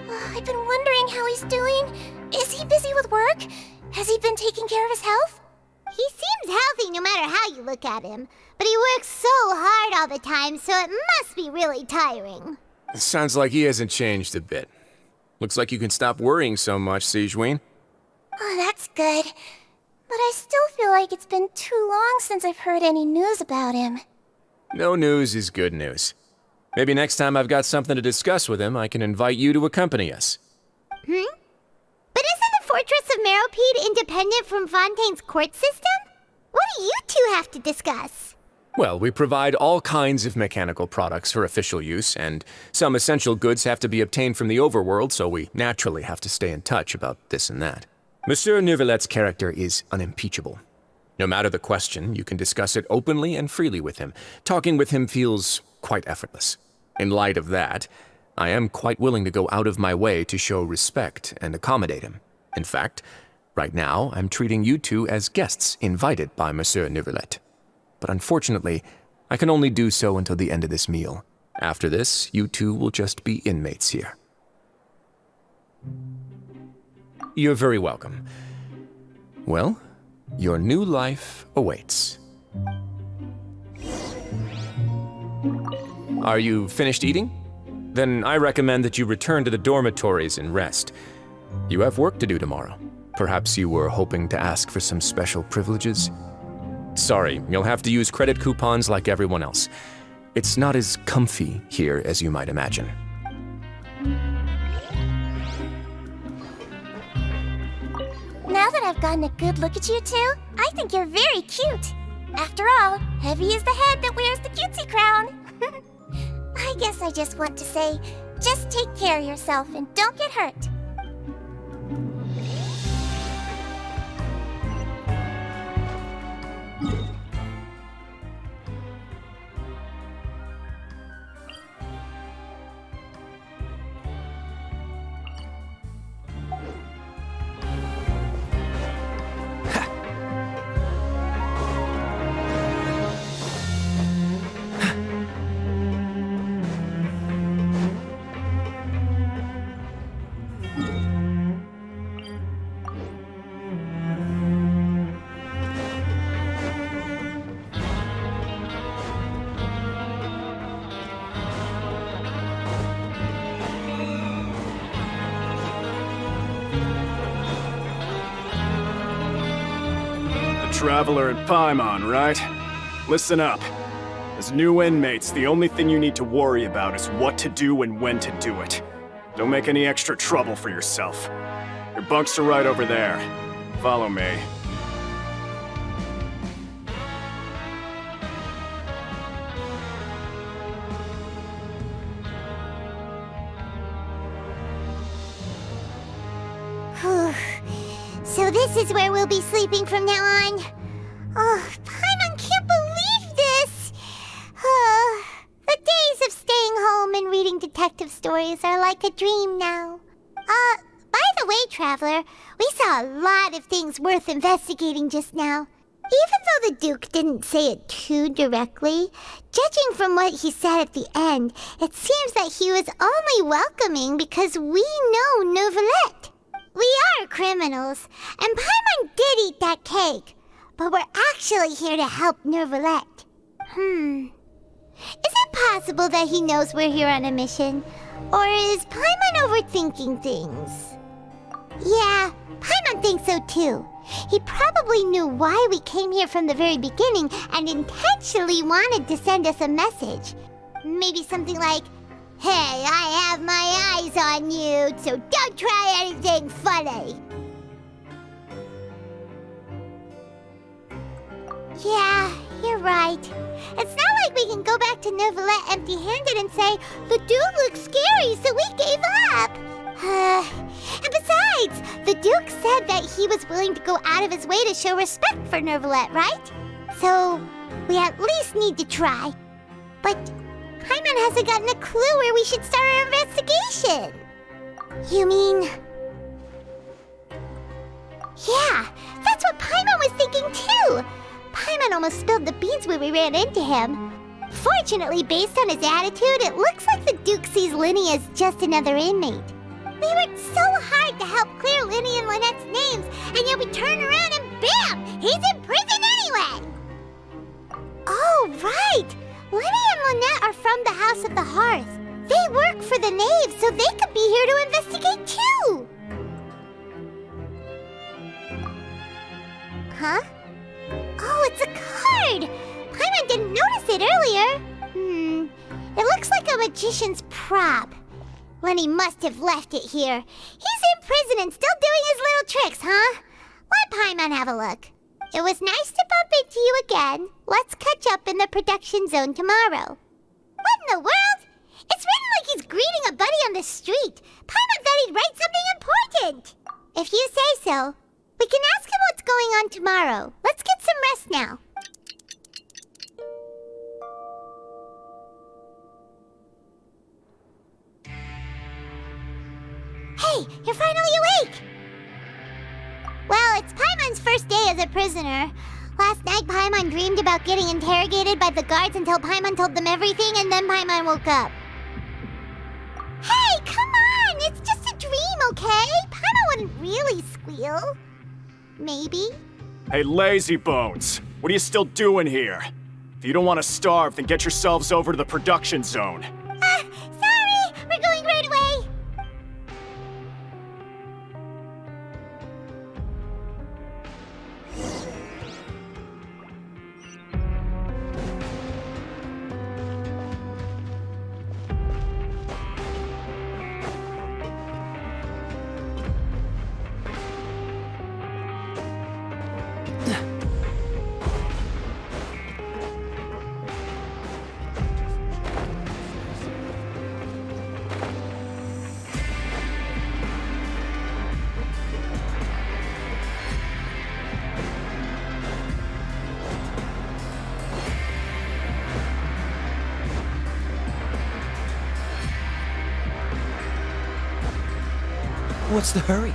I've been wondering how he's doing. Is he busy with work? Has he been taking care of his health? He seems healthy no matter how you look at him, but he works so hard all the time, so it must be really tiring. Sounds like he hasn't changed a bit. Looks like you can stop worrying so much, Sigewin. Oh, that's good. But I still feel like it's been too long since I've heard any news about him. No news is good news. Maybe next time I've got something to discuss with him, I can invite you to accompany us. But isn't the Fortress of Meropide independent from Fontaine's court system? What do you two have to discuss? Well, we provide all kinds of mechanical products for official use, and some essential goods have to be obtained from the overworld, so we naturally have to stay in touch about this and that. Monsieur Neuvillette's character is unimpeachable. No matter the question, you can discuss it openly and freely with him. Talking with him feels quite effortless. In light of that, I am quite willing to go out of my way to show respect and accommodate him. In fact, right now, I'm treating you two as guests invited by Monsieur Neuvillette. But unfortunately, I can only do so until the end of this meal. After this, you two will just be inmates here. You're very welcome. Well, your new life awaits. Are you finished eating? Then I recommend that you return to the dormitories and rest. You have work to do tomorrow. Perhaps you were hoping to ask for some special privileges? Sorry, you'll have to use credit coupons like everyone else. It's not as comfy here as you might imagine. Now that I've gotten a good look at you two, I think you're very cute. After all, heavy is the head that wears the cutesy crown. I guess I just want to say, just take care of yourself and don't get hurt. Traveler in Paimon, right? Listen up. As new inmates, the only thing you need to worry about is what to do and when to do it. Don't make any extra trouble for yourself. Your bunks are right over there. Follow me. So this is where we'll be sleeping from now on. Oh, Paimon can't believe this! The days of staying home and reading detective stories are like a dream now. By the way, Traveler, we saw a lot of things worth investigating just now. Even though the Duke didn't say it too directly, judging from what he said at the end, it seems that he was only welcoming because we know Neuvillette. We are criminals, and Paimon did eat that cake, but we're actually here to help Neuvillette. Is it possible that he knows we're here on a mission? Or is Paimon overthinking things? Yeah, Paimon thinks so too. He probably knew why we came here from the very beginning and intentionally wanted to send us a message. Maybe something like, "Hey, I have my eyes on you, so don't try anything funny." Yeah, you're right. It's not like we can go back to Neuvillette empty-handed and say, "The Duke looks scary, so we gave up." And besides, the Duke said that he was willing to go out of his way to show respect for Neuvillette, right? So, we at least need to try. But Paimon hasn't gotten a clue where we should start our investigation. You mean... Yeah, that's what Paimon was thinking too. Paimon almost spilled the beans when we ran into him. Fortunately, based on his attitude, it looks like the Duke sees Linny as just another inmate. We worked so hard to help clear Linny and Lynette's names, and yet we turn around and bam! He's in prison anyway! Oh, right! Linny and Lynette are from the House of the Hearth. They work for the Knave, so they could be here to investigate too! huh? Oh, it's a card! Paimon didn't notice it earlier. It looks like a magician's prop. Lenny must have left it here. He's in prison and still doing his little tricks, huh? Let Paimon have a look. It was nice to bump into you again. Let's catch up in the production zone tomorrow. What in the world? It's written like he's greeting a buddy on the street. Paimon thought he'd write something important. If you say so. We can ask him what's going on tomorrow. Let's get some rest now. Hey, you're finally awake! Well, it's Paimon's first day as a prisoner. Last night, Paimon dreamed about getting interrogated by the guards until Paimon told them everything, and then Paimon woke up. Hey, come on! It's just a dream, okay? Paimon wouldn't really squeal. Maybe? Hey, lazy bones! What are you still doing here? If you don't want to starve, then get yourselves over to the production zone. Sorry! We're going right away! What's the hurry?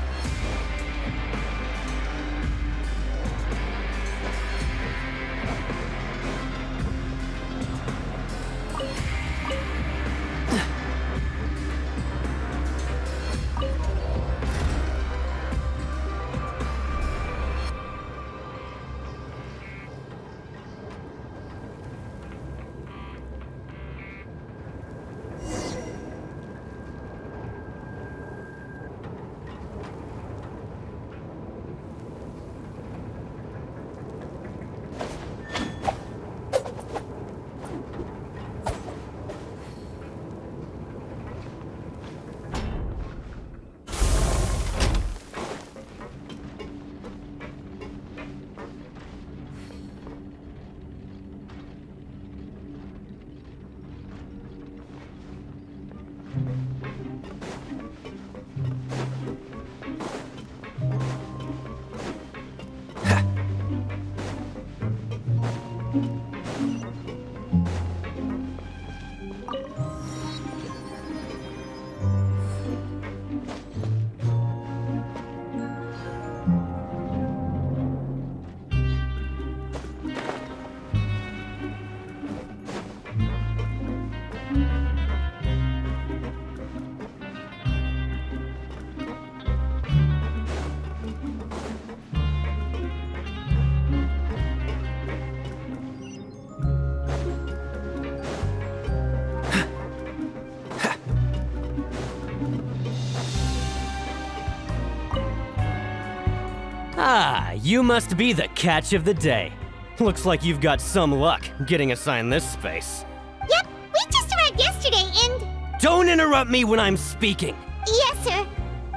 Ah, you must be the catch of the day. Looks like you've got some luck getting assigned this space. Yep, we just arrived yesterday and... Don't interrupt me when I'm speaking! Yes, sir.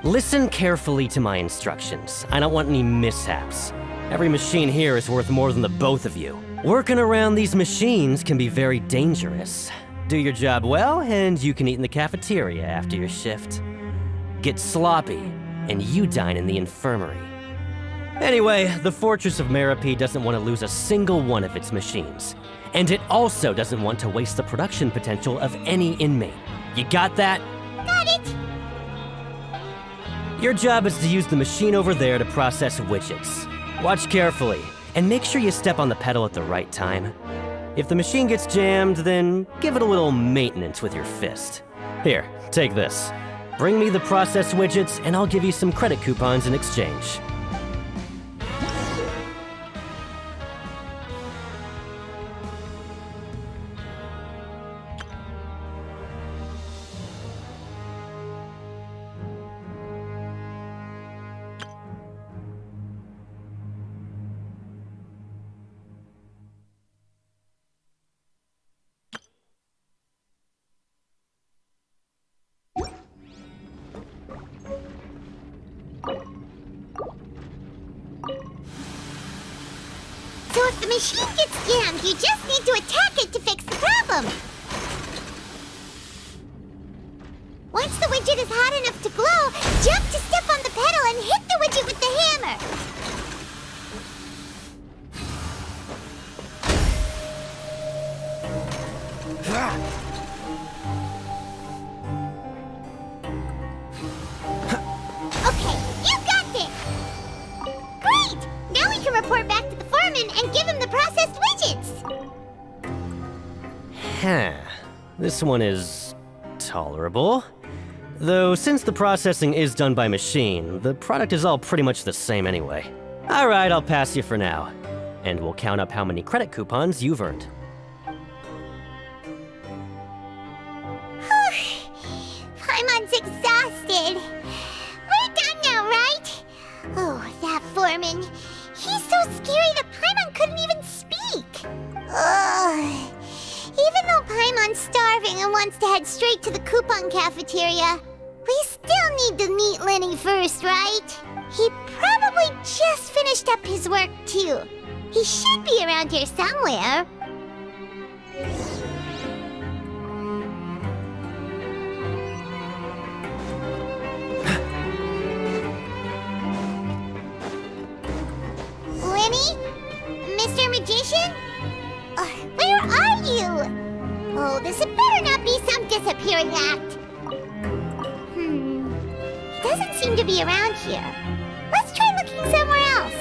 Listen carefully to my instructions. I don't want any mishaps. Every machine here is worth more than the both of you. Working around these machines can be very dangerous. Do your job well, and you can eat in the cafeteria after your shift. Get sloppy, and you dine in the infirmary. Anyway, the Fortress of Meropide doesn't want to lose a single one of its machines. And it also doesn't want to waste the production potential of any inmate. You got that? Got it! Your job is to use the machine over there to process widgets. Watch carefully, and make sure you step on the pedal at the right time. If the machine gets jammed, then give it a little maintenance with your fist. Here, take this. Bring me the process widgets, and I'll give you some credit coupons in exchange. machine gets jammed, you just need to attack it to fix the problem. Once the widget is hot enough to glow, jump to step on the pedal and hit the widget with the hammer. Okay, you got this! Great! Now we can report back to the foreman and give him the processed widgets! Huh. This one is tolerable. Though since the processing is done by machine, the product is all pretty much the same anyway. Alright, I'll pass you for now. And we'll count up how many credit coupons you've earned. Paimon's exhausted. We're done now, right? Oh, that foreman. He's so scary that Paimon couldn't even speak. Ugh. Even though Paimon's starving and wants to head straight to the coupon cafeteria, we still need to meet Lenny first, right? He probably just finished up his work, too. He should be around here somewhere. Lenny? Mr. Magician? Where are you? Oh, this had better not be some disappearing act. He doesn't seem to be around here. Let's try looking somewhere else.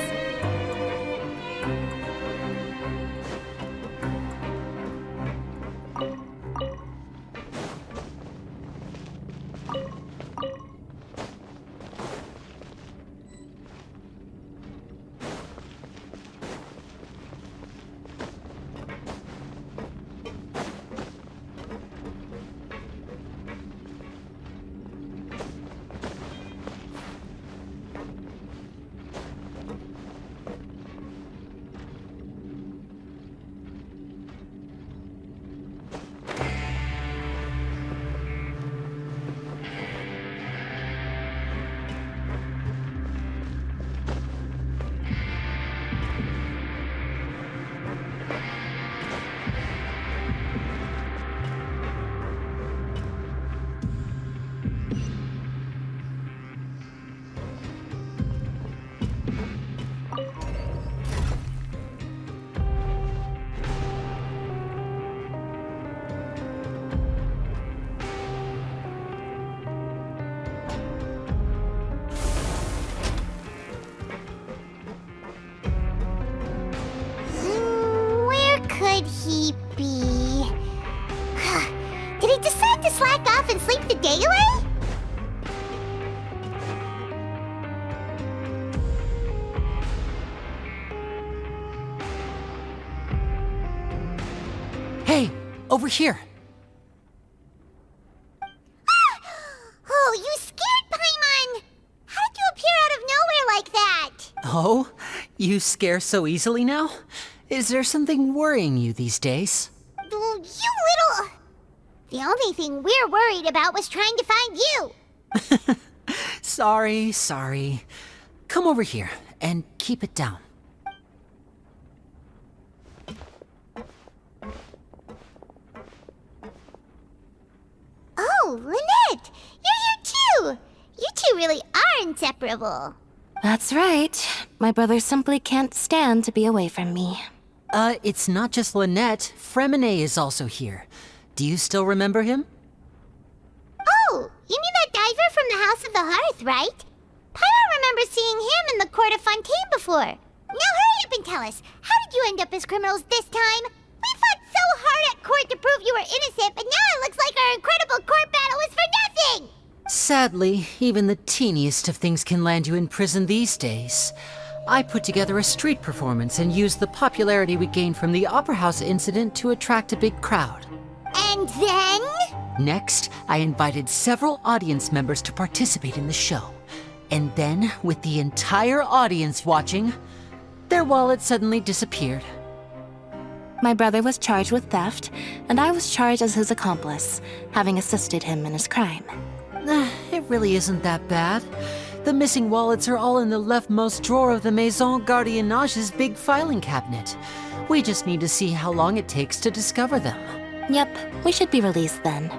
Could he be? Did he decide to slack off and sleep the day away? Hey, over here. Oh, you scared Paimon! How did you appear out of nowhere like that? Oh, you scare so easily now? Is there something worrying you these days? You little... The only thing we're worried about was trying to find you. Sorry. Come over here and keep it down. Oh, Lynette! You're here too! You two really are inseparable. That's right. My brother simply can't stand to be away from me. It's not just Lynette. Fremine is also here. Do you still remember him? Oh, you mean that diver from the House of the Hearth, right? Paimon remembers seeing him in the Court of Fontaine before. Now hurry up and tell us, how did you end up as criminals this time? We fought so hard at court to prove you were innocent, but now it looks like our incredible court battle was for nothing! Sadly, even the teeniest of things can land you in prison these days. I put together a street performance and used the popularity we gained from the Opera House incident to attract a big crowd. And then? Next, I invited several audience members to participate in the show. And then, with the entire audience watching, their wallet suddenly disappeared. My brother was charged with theft, and I was charged as his accomplice, having assisted him in his crime. It really isn't that bad. The missing wallets are all in the leftmost drawer of the Maison Gardiennage's big filing cabinet. We just need to see how long it takes to discover them. Yep, we should be released then.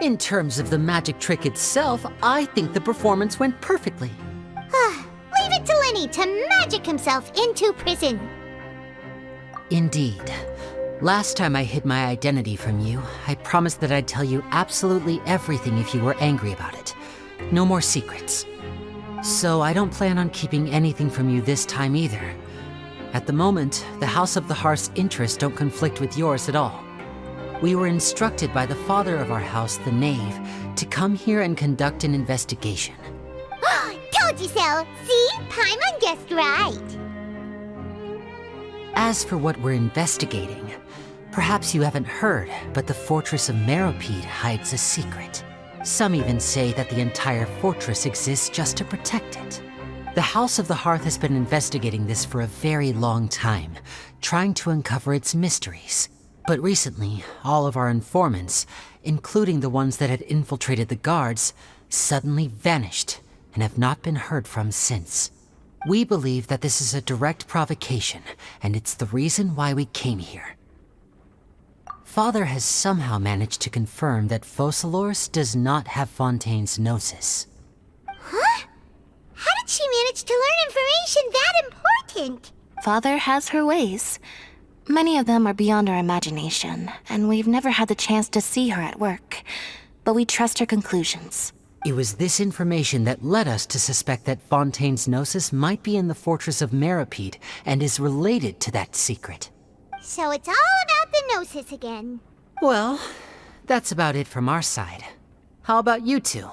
In terms of the magic trick itself, I think the performance went perfectly. Leave it to Lenny to magic himself into prison. Indeed. Last time I hid my identity from you, I promised that I'd tell you absolutely everything if you were angry about it. No more secrets. So I don't plan on keeping anything from you this time either. At the moment, the House of the Hearth's interests don't conflict with yours at all. We were instructed by the father of our house, the Knave, to come here and conduct an investigation. Told you so! See? Paimon guessed right. As for what we're investigating, perhaps you haven't heard, but the fortress of Meropide hides a secret. Some even say that the entire fortress exists just to protect it. The House of the Hearth has been investigating this for a very long time, trying to uncover its mysteries. But recently, all of our informants, including the ones that had infiltrated the guards, suddenly vanished and have not been heard from since. We believe that this is a direct provocation, and it's the reason why we came here. Father has somehow managed to confirm that Focalors does not have Fontaine's Gnosis. Huh? How did she manage to learn information that important? Father has her ways. Many of them are beyond our imagination, and we've never had the chance to see her at work. But we trust her conclusions. It was this information that led us to suspect that Fontaine's Gnosis might be in the fortress of Meropide and is related to that secret. So it's all about the Gnosis again. Well, that's about it from our side. How about you two?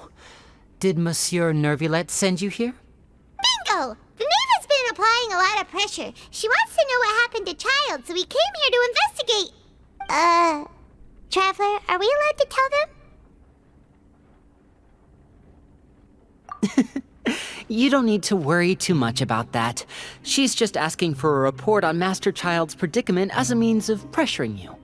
Did Monsieur Nervulette send you here? Bingo! The Knave has been applying a lot of pressure. She wants to know what happened to Child, so we came here to investigate. Traveler, are we allowed to tell them? You don't need to worry too much about that. She's just asking for a report on Master Child's predicament as a means of pressuring you.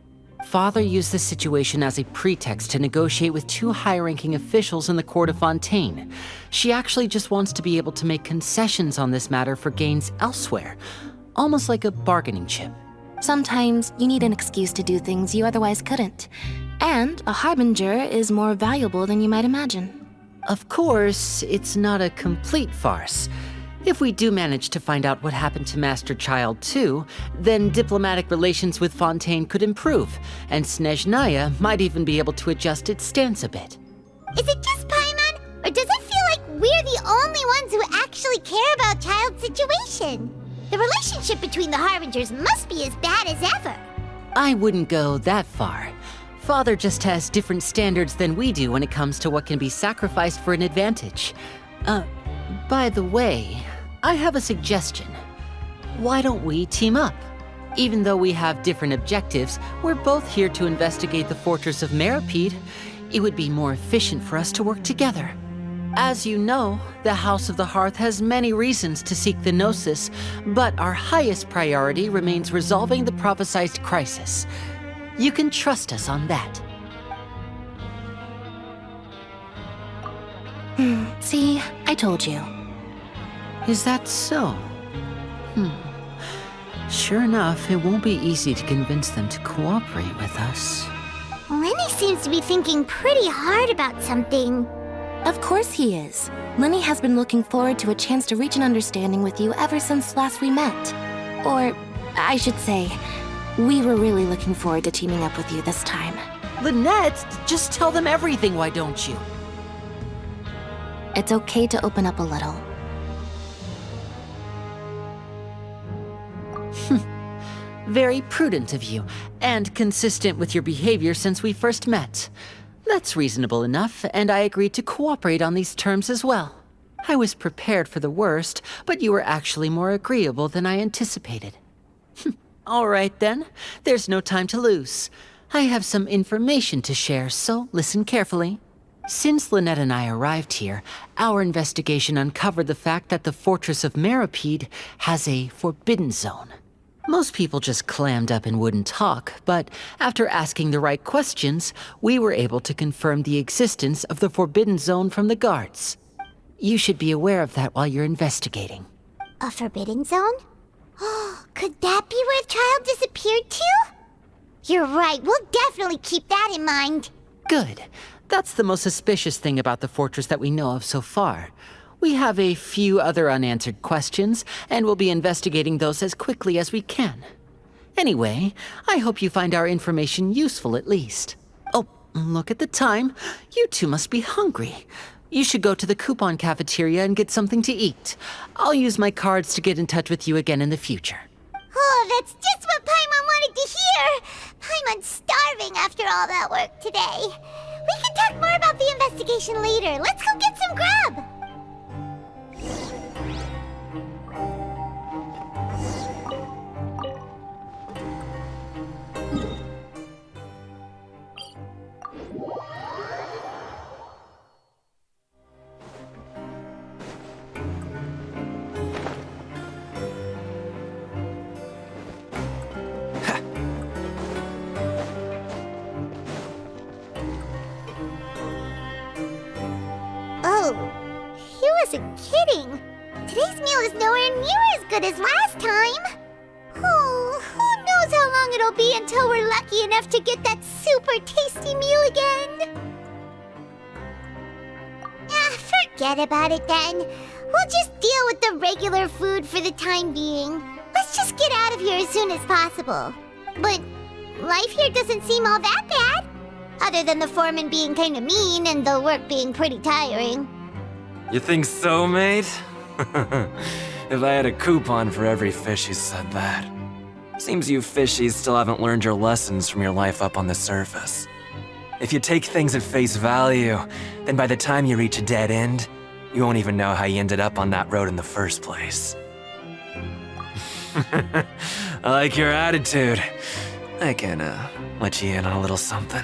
Father used this situation as a pretext to negotiate with two high-ranking officials in the court of Fontaine. She actually just wants to be able to make concessions on this matter for gains elsewhere, almost like a bargaining chip. Sometimes you need an excuse to do things you otherwise couldn't. And a harbinger is more valuable than you might imagine. Of course, it's not a complete farce. If we do manage to find out what happened to Master Child too, then diplomatic relations with Fontaine could improve, and Snezhnaya might even be able to adjust its stance a bit. Is it just Paimon, or does it feel like we're the only ones who actually care about Child's situation? The relationship between the Harbingers must be as bad as ever. I wouldn't go that far. Father just has different standards than we do when it comes to what can be sacrificed for an advantage. By the way, I have a suggestion. Why don't we team up? Even though we have different objectives, we're both here to investigate the fortress of Meropide. It would be more efficient for us to work together. As you know, the House of the Hearth has many reasons to seek the Gnosis, but our highest priority remains resolving the prophesized crisis. You can trust us on that. See, I told you. Is that so? Sure enough, it won't be easy to convince them to cooperate with us. Lenny seems to be thinking pretty hard about something. Of course he is. Lenny has been looking forward to a chance to reach an understanding with you ever since last we met. Or, I should say, we were really looking forward to teaming up with you this time. Lynette, just tell them everything, why don't you? It's okay to open up a little. Very prudent of you, and consistent with your behavior since we first met. That's reasonable enough, and I agreed to cooperate on these terms as well. I was prepared for the worst, but you were actually more agreeable than I anticipated. All right then, there's no time to lose. I have some information to share, so listen carefully. Since Lynette and I arrived here, our investigation uncovered the fact that the fortress of Meropide has a forbidden zone. Most people just clammed up and wouldn't talk, but after asking the right questions, we were able to confirm the existence of the forbidden zone from the guards. You should be aware of that while you're investigating. A forbidden zone? Could that be where the child disappeared to? You're right, we'll definitely keep that in mind. Good. That's the most suspicious thing about the fortress that we know of so far. We have a few other unanswered questions, and we'll be investigating those as quickly as we can. Anyway, I hope you find our information useful at least. Oh, look at the time. You two must be hungry. You should go to the coupon cafeteria and get something to eat. I'll use my cards to get in touch with you again in the future. Oh, that's just what Paimon wanted to hear! Paimon's starving after all that work today. We can talk more about the investigation later. Let's go get some grub! Oh, he wasn't kidding. Today's meal is nowhere near as good as last time. Oh, who knows how long it'll be until we're lucky enough to get that super tasty meal again. Forget about it then. We'll just deal with the regular food for the time being. Let's just get out of here as soon as possible. But life here doesn't seem all that bad. Other than the foreman being kinda mean and the work being pretty tiring. You think so, mate? If I had a coupon for every fish who said that. Seems you fishies still haven't learned your lessons from your life up on the surface. If you take things at face value, then by the time you reach a dead end, you won't even know how you ended up on that road in the first place. I like your attitude. I can, let you in on a little something.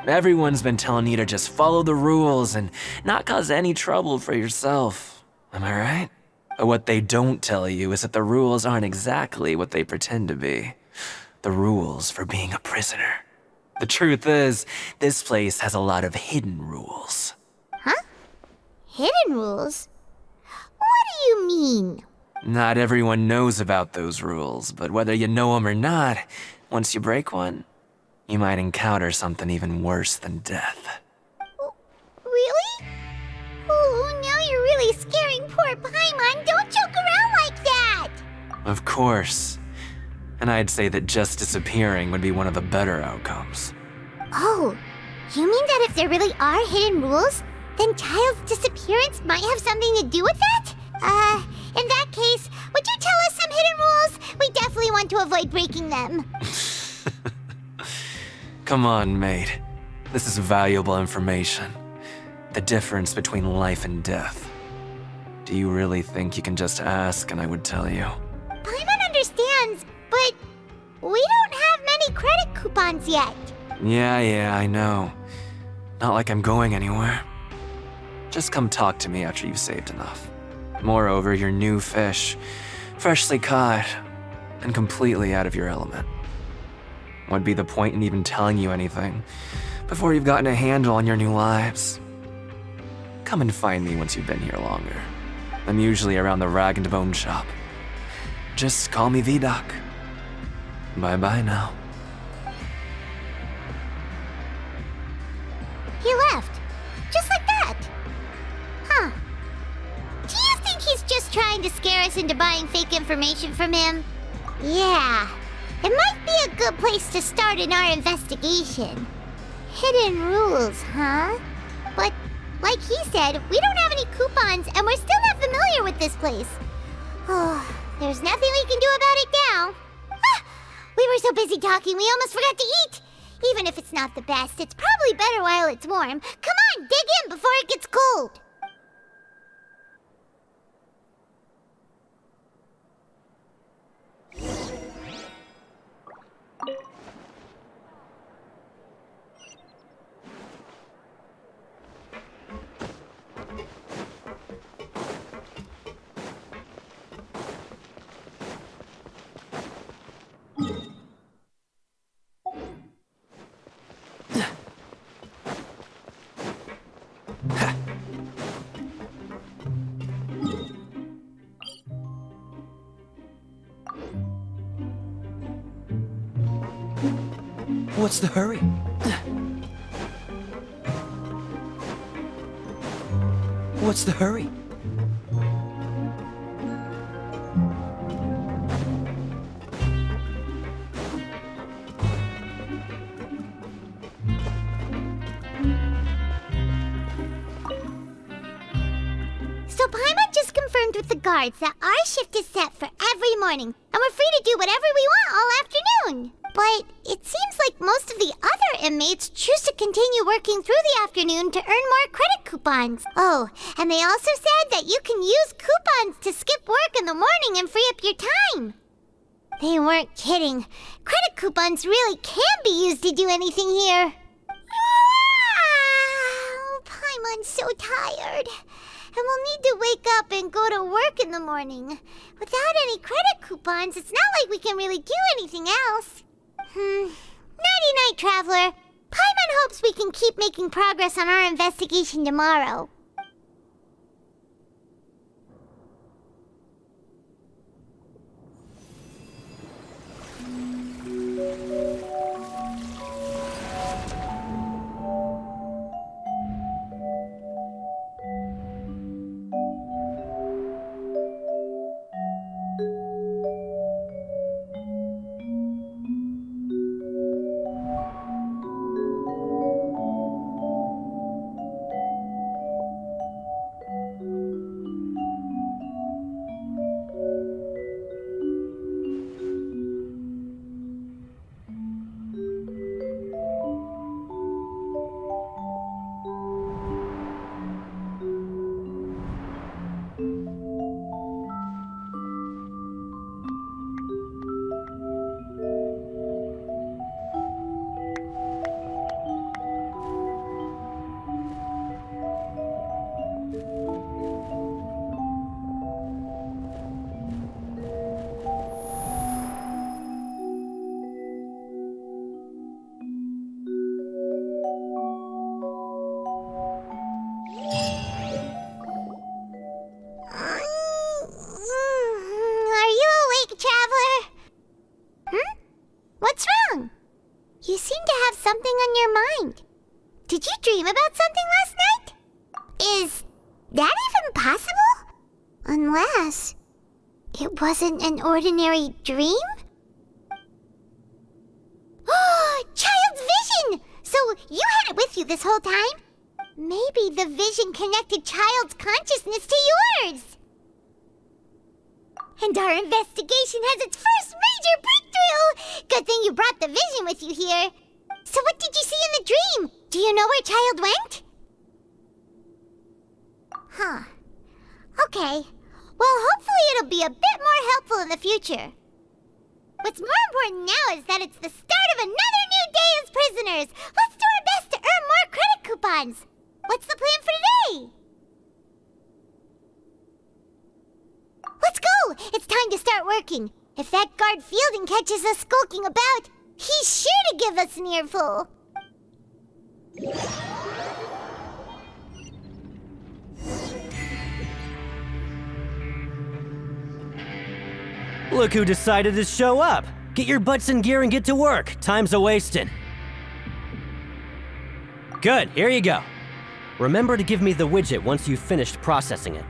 Everyone's been telling you to just follow the rules and not cause any trouble for yourself. Am I right? But what they don't tell you is that the rules aren't exactly what they pretend to be. The rules for being a prisoner. The truth is, this place has a lot of hidden rules. Huh? Hidden rules? What do you mean? Not everyone knows about those rules, but whether you know them or not, once you break one, you might encounter something even worse than death. Really? Oh, now you're really scaring poor Paimon. Don't joke around like that! Of course. And I'd say that just disappearing would be one of the better outcomes. Oh, you mean that if there really are hidden rules, then Child's disappearance might have something to do with that? In that case, would you tell us some hidden rules? We definitely want to avoid breaking them. Come on, mate. This is valuable information. The difference between life and death. Do you really think you can just ask and I would tell you? Paimon understands, but we don't have many credit coupons yet. Yeah, I know. Not like I'm going anywhere. Just come talk to me after you've saved enough. Moreover, you're new fish, freshly caught, and completely out of your element. What'd be the point in even telling you anything before you've gotten a handle on your new lives? Come and find me once you've been here longer. I'm usually around the Rag and Bone shop. Just call me V-Doc. Bye-bye now. He left. Just like that. Huh. Do you think he's just trying to scare us into buying fake information from him? Yeah. It might be a good place to start in our investigation. Hidden rules, huh? But, like he said, we don't have any coupons and we're still not familiar with this place. Oh, there's nothing we can do about it now. We were so busy talking we almost forgot to eat. Even if it's not the best, it's probably better while it's warm. Come on, dig in before it gets cold. What's the hurry? What's the hurry? So Paimon just confirmed with the guards that our shift is set for every morning, and we're free to do whatever we want all afternoon. But it seems like most of the other inmates choose to continue working through the afternoon to earn more credit coupons. Oh, and they also said that you can use coupons to skip work in the morning and free up your time. They weren't kidding. Credit coupons really can be used to do anything here. Paimon's so tired. And we'll need to wake up and go to work in the morning. Without any credit coupons, it's not like we can really do anything else. Nighty-night, Traveler. Paimon hopes we can keep making progress on our investigation tomorrow. You seem to have something on your mind. Did you dream about something last night? Is that even possible? Unless it wasn't an ordinary dream? Oh, Child's vision! So you had it with you this whole time? Maybe the vision connected Child's consciousness to yours. And our investigation has its first major breakthrough! Good thing you brought the vision with you here. So what did you see in the dream? Do you know where Child went? Huh. Okay. Well, hopefully it'll be a bit more helpful in the future. What's more important now is that it's the start of another new day as prisoners. Let's do our best to earn more credit coupons. What's the plan for today? Let's go! It's time to start working. If that guard Fielding catches us skulking about, he's sure to give us an earful. Look who decided to show up! Get your butts in gear and get to work. Time's a-wasting. Good, here you go. Remember to give me the widget once you've finished processing it.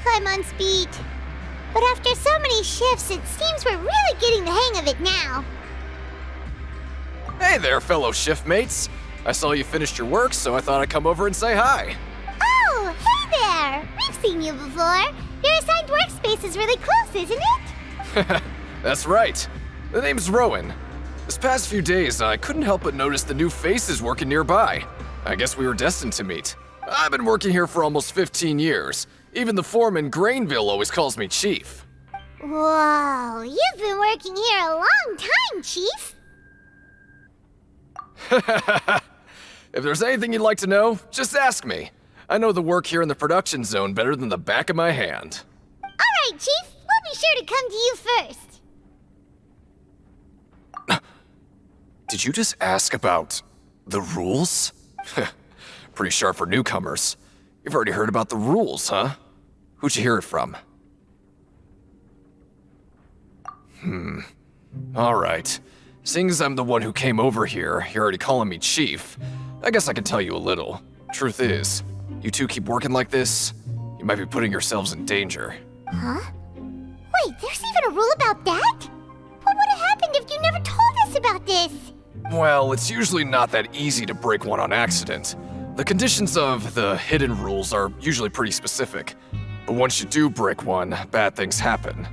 I'm on speed. But after so many shifts, it seems we're really getting the hang of it now. Hey there, fellow shift mates. I saw you finished your work, so I thought I'd come over and say hi. Oh, hey there! We've seen you before. Your assigned workspace is really close, isn't it? That's right. The name's Rowan. This past few days, I couldn't help but notice the new faces working nearby. I guess we were destined to meet. I've been working here for almost 15 years. Even the foreman, Grainville, always calls me Chief. Whoa, you've been working here a long time, Chief. If there's anything you'd like to know, just ask me. I know the work here in the production zone better than the back of my hand. All right, Chief. We'll be sure to come to you first. Did you just ask about the rules? Pretty sharp for newcomers. You've already heard about the rules, huh? Who'd you hear it from? Alright. Seeing as I'm the one who came over here, you're already calling me Chief. I guess I can tell you a little. Truth is, you two keep working like this, you might be putting yourselves in danger. Huh? Wait, there's even a rule about that? What would have happened if you never told us about this? Well, it's usually not that easy to break one on accident. The conditions of the hidden rules are usually pretty specific. But once you do break one, bad things happen.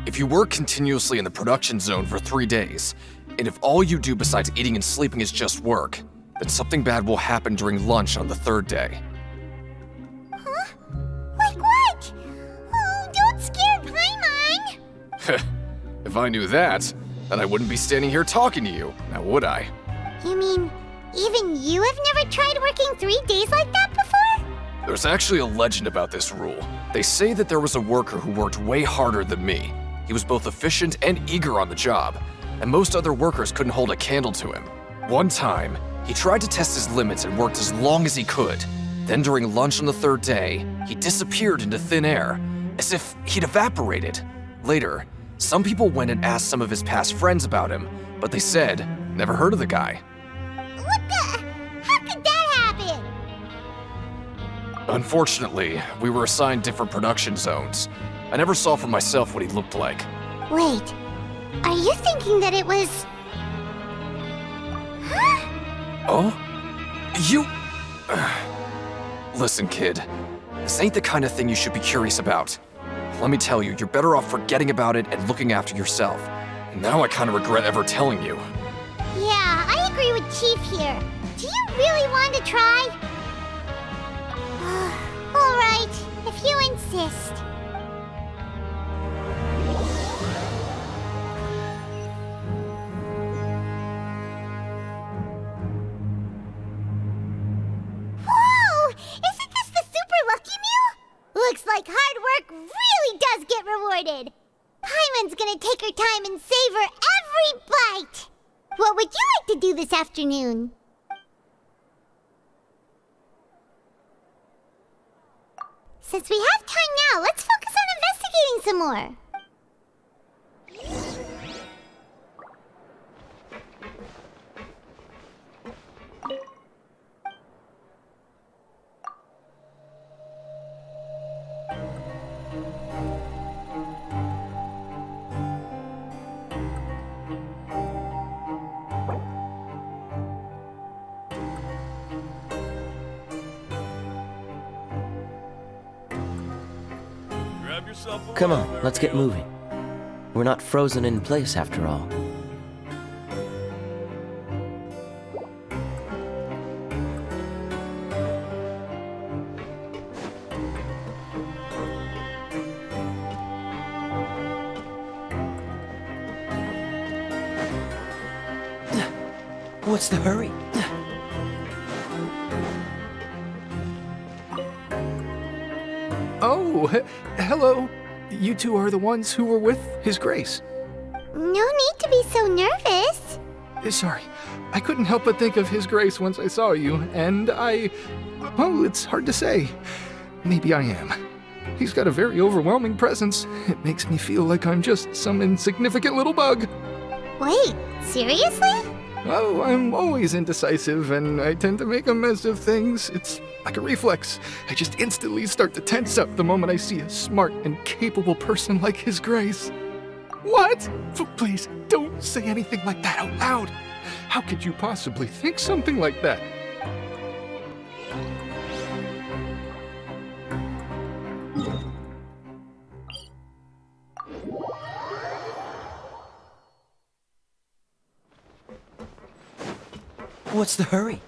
If you work continuously in the production zone for 3 days, and if all you do besides eating and sleeping is just work, then something bad will happen during lunch on the 3rd day. Huh? Like what? Oh, don't scare Paimon! If I knew that, then I wouldn't be standing here talking to you, now would I? You mean, even you have never tried working 3 days like that before? There's actually a legend about this rule. They say that there was a worker who worked way harder than me. He was both efficient and eager on the job, and most other workers couldn't hold a candle to him. One time, he tried to test his limits and worked as long as he could. Then during lunch on the 3rd day, he disappeared into thin air, as if he'd evaporated. Later, some people went and asked some of his past friends about him, but they said, never heard of the guy. What the? How could that happen? Unfortunately, we were assigned different production zones. I never saw for myself what he looked like. Wait, are you thinking that it was... Huh? Oh? You... Listen, kid. This ain't the kind of thing you should be curious about. Let me tell you, you're better off forgetting about it and looking after yourself. Now I kind of regret ever telling you. Yeah, I agree with Chief here. Do you really want to try? All right, if you insist. Whoa! Isn't this the super lucky meal? Looks like hard work really does get rewarded. Paimon's gonna take her time and savor every bite. What would you like to do this afternoon? Since we have time now, let's focus on investigating some more. Come on, let's get moving. We're not frozen in place after all. What's the hurry? Oh, hello. You two are the ones who were with His Grace. No need to be so nervous. Sorry, I couldn't help but think of His Grace once I saw you, and well, it's hard to say. Maybe I am. He's got a very overwhelming presence. It makes me feel like I'm just some insignificant little bug. Wait, seriously? Oh, I'm always indecisive, and I tend to make a mess of things. It's like a reflex. I just instantly start to tense up the moment I see a smart and capable person like His Grace. What? Please, don't say anything like that out loud. How could you possibly think something like that? What's the hurry?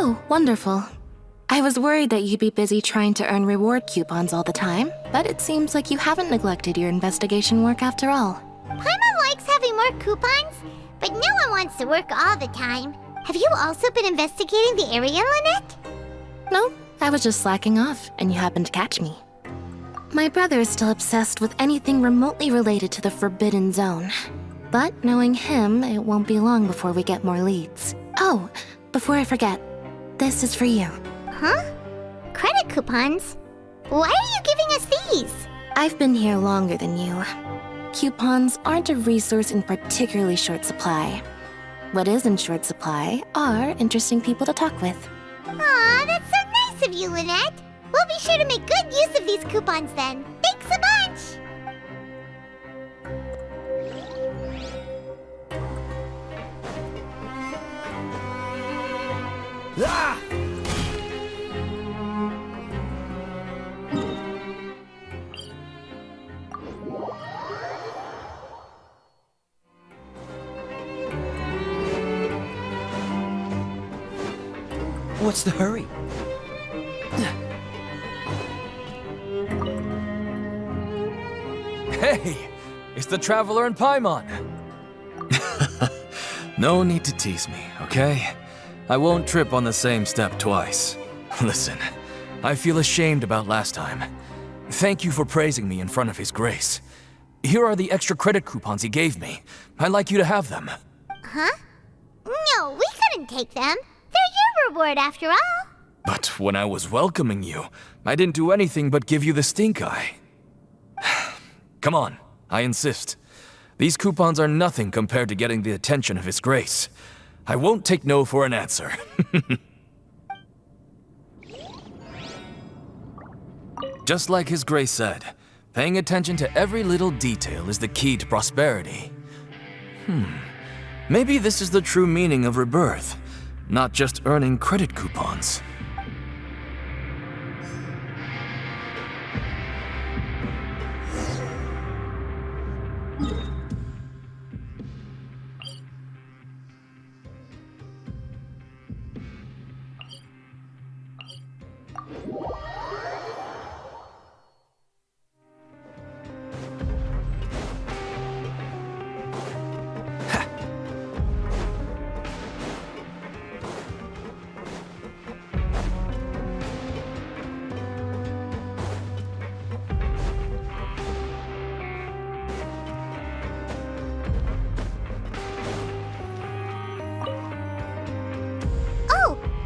Oh, wonderful. I was worried that you'd be busy trying to earn reward coupons all the time, but it seems like you haven't neglected your investigation work after all. Paimon likes having more coupons, but no one wants to work all the time. Have you also been investigating the area, Lynette? No, I was just slacking off, and you happened to catch me. My brother is still obsessed with anything remotely related to the Forbidden Zone. But knowing him, it won't be long before we get more leads. Oh, before I forget, this is for you. Huh? Credit coupons? Why are you giving us these? I've been here longer than you. Coupons aren't a resource in particularly short supply. What is in short supply are interesting people to talk with. Aw, that's so nice of you, Lynette. We'll be sure to make good use of these coupons then. Thanks a bunch! Ah! What's the hurry? Hey! It's the Traveler and Paimon! No need to tease me, okay? I won't trip on the same step twice. Listen, I feel ashamed about last time. Thank you for praising me in front of His Grace. Here are the extra credit coupons he gave me. I'd like you to have them. Huh? No, we couldn't take them. They're your reward after all. But when I was welcoming you, I didn't do anything but give you the stink eye. Come on, I insist. These coupons are nothing compared to getting the attention of His Grace. I won't take no for an answer. Just like His Grace said, paying attention to every little detail is the key to prosperity. Maybe this is the true meaning of rebirth, not just earning credit coupons.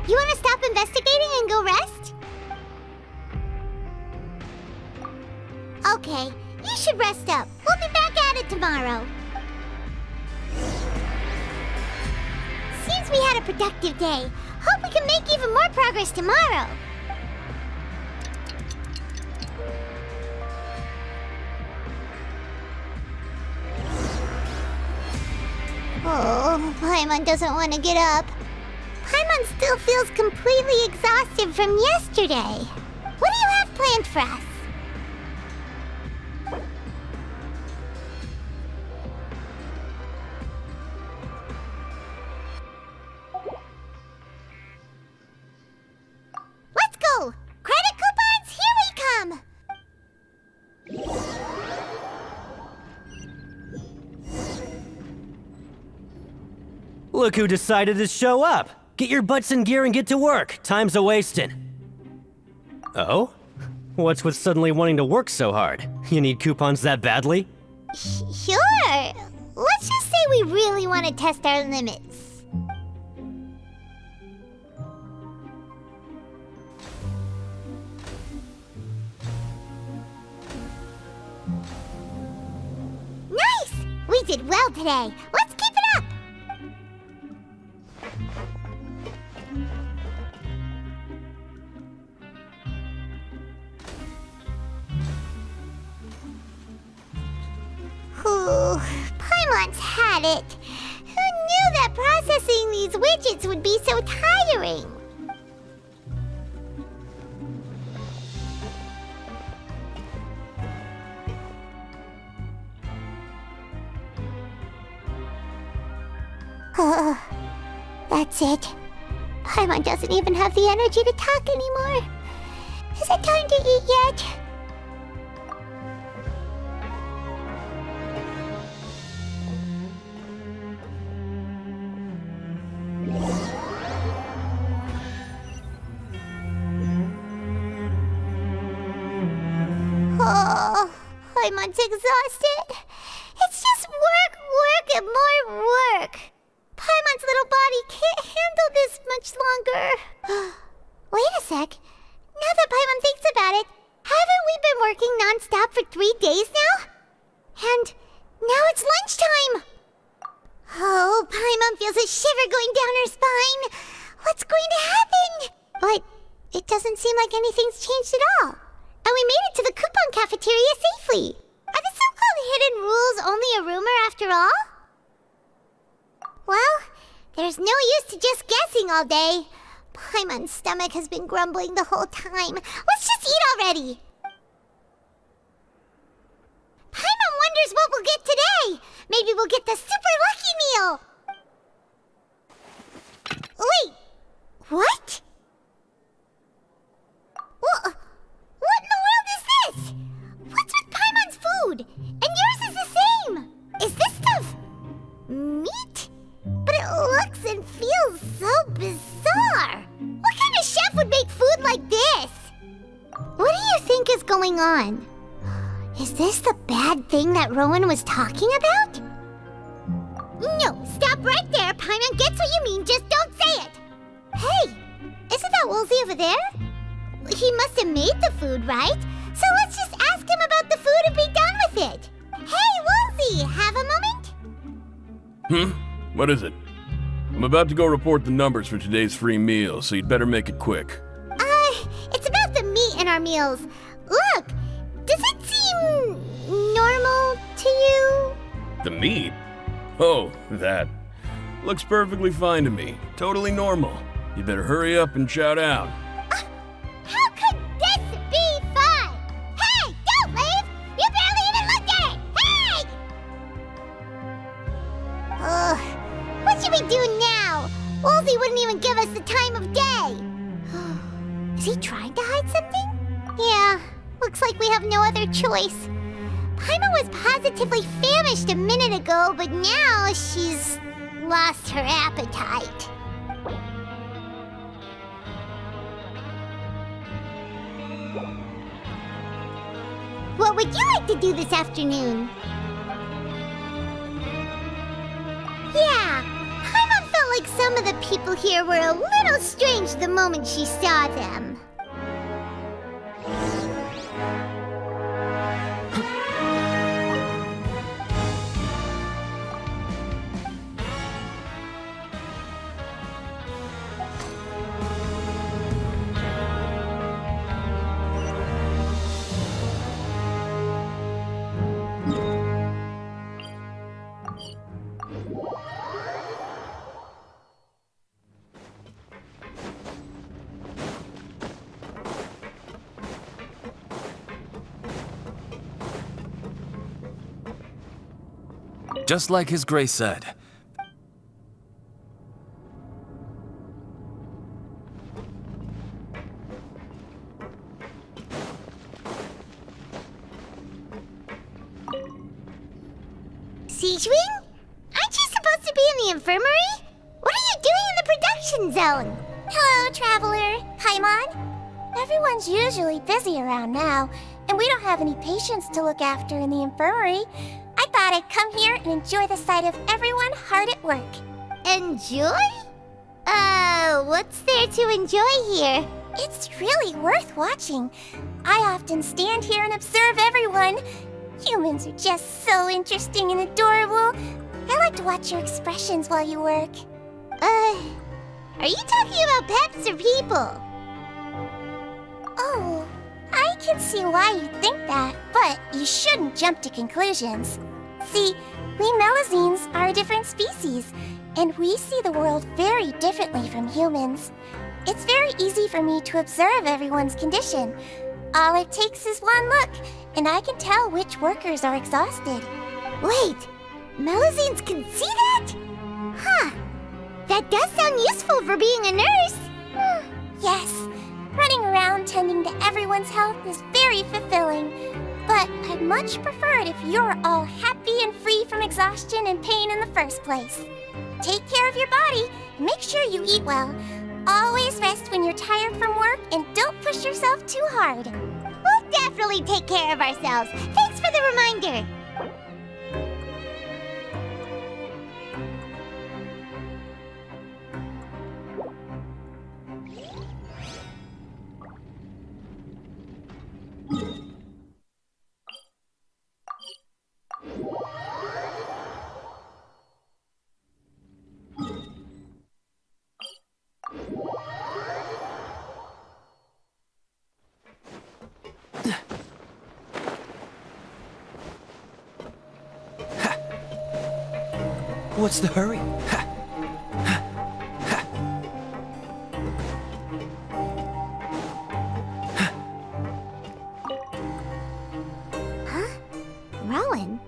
You want to stop investigating and go rest? Okay, you should rest up. We'll be back at it tomorrow. Seems we had a productive day. Hope we can make even more progress tomorrow. Oh, Paimon doesn't want to get up. Paimon still feels completely exhausted from yesterday. What do you have planned for us? Let's go! Credit coupons, here we come! Look who decided to show up! Get your butts in gear and get to work. Time's a-wasting. Oh? What's with suddenly wanting to work so hard? You need coupons that badly? Sure. Let's just say we really want to test our limits. Nice! We did well today. Let's keep it up! Ooh, Paimon's had it. Who knew that processing these widgets would be so tiring? That's it. Paimon doesn't even have the energy to talk anymore. Is it time to eat yet? Oh, Paimon's exhausted. It's just work, work, and more work. Paimon's little body can't handle this much longer. Wait a sec. Now that Paimon thinks about it, haven't we been working non-stop for 3 days now? And now it's lunchtime. Oh, Paimon feels a shiver going down her spine. What's going to happen? But it doesn't seem like anything's changed at all. And we made it to the coupon cafeteria safely. Are the so-called hidden rules only a rumor after all? Well, there's no use to just guessing all day. Paimon's stomach has been grumbling the whole time. Let's just eat already. Paimon wonders what we'll get today. Maybe we'll get the super lucky meal. Wait, what? What in the world is this? What's with Paimon's food? And yours is the same. Is this stuff meat? But it looks and feels so bizarre. What kind of chef would make food like this? What do you think is going on? Is this the bad thing that Rowan was talking about? No, stop right there. Paimon gets what you mean, just don't say it. Hey, isn't that Woolsey over there? He must have made the food, right? So let's just ask him about the food and be done with it. Hey, Woolsey, have a moment? What is it? I'm about to go report the numbers for today's free meal, so you'd better make it quick. It's about the meat in our meals. Look, does it seem normal to you? The meat? Oh, that. Looks perfectly fine to me. Totally normal. You better hurry up and shout out. How could this be fun? Hey, don't leave! You barely even looked at it! Hey! Ugh, what should we do now? Woolsey wouldn't even give us the time of day. Is he trying to hide something? Yeah, looks like we have no other choice. Paimon was positively famished a minute ago, but now she's lost her appetite. What would you like to do this afternoon? Yeah, Paimon felt like some of the people here were a little strange the moment she saw them. Just like His Grace said. Siegewing? Aren't you supposed to be in the infirmary? What are you doing in the production zone? Hello, Traveler. Paimon? Everyone's usually busy around now, and we don't have any patients to look after in the infirmary. I thought I'd come here and enjoy the sight of everyone hard at work. Enjoy? What's there to enjoy here? It's really worth watching. I often stand here and observe everyone. Humans are just so interesting and adorable. I like to watch your expressions while you work. Are you talking about pets or people? Oh, I can see why you think that, but you shouldn't jump to conclusions. See, we Melazines are a different species, and we see the world very differently from humans. It's very easy for me to observe everyone's condition. All it takes is one look, and I can tell which workers are exhausted. Wait, Melazines can see that? Huh. That does sound useful for being a nurse. Yes, running around tending to everyone's health is very fulfilling. But I'd much prefer it if you're all happy and free from exhaustion and pain in the first place. Take care of your body and make sure you eat well. Always rest when you're tired from work and don't push yourself too hard. We'll definitely take care of ourselves. Thanks for the reminder. What's the hurry? Rowan?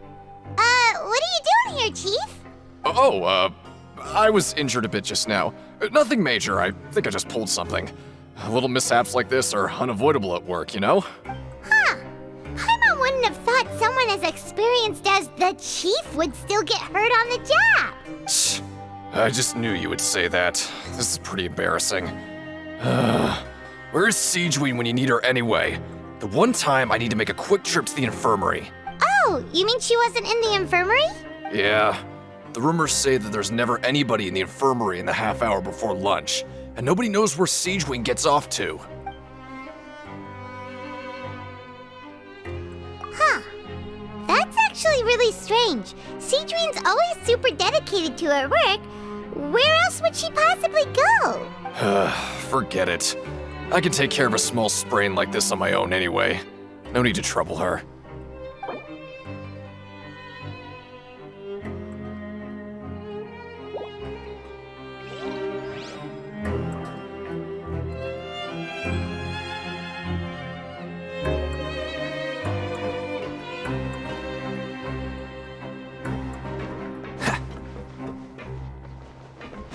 What are you doing here, Chief? I was injured a bit just now. Nothing major, I think I just pulled something. Little mishaps like this are unavoidable at work, you know? Huh. Paimon wouldn't have thought someone as experienced as the Chief would still get hurt on the job. Shh. I just knew you would say that. This is pretty embarrassing. Where's Siegeween when you need her anyway? The one time I need to make a quick trip to the infirmary. Oh, you mean she wasn't in the infirmary? Yeah. The rumors say that there's never anybody in the infirmary in the half hour before lunch, and nobody knows where Siegeween gets off to. Huh. That's actually really strange. Siegeween's always super dedicated to her work. Where else would she possibly go? Forget it. I can take care of a small sprain like this on my own anyway. No need to trouble her.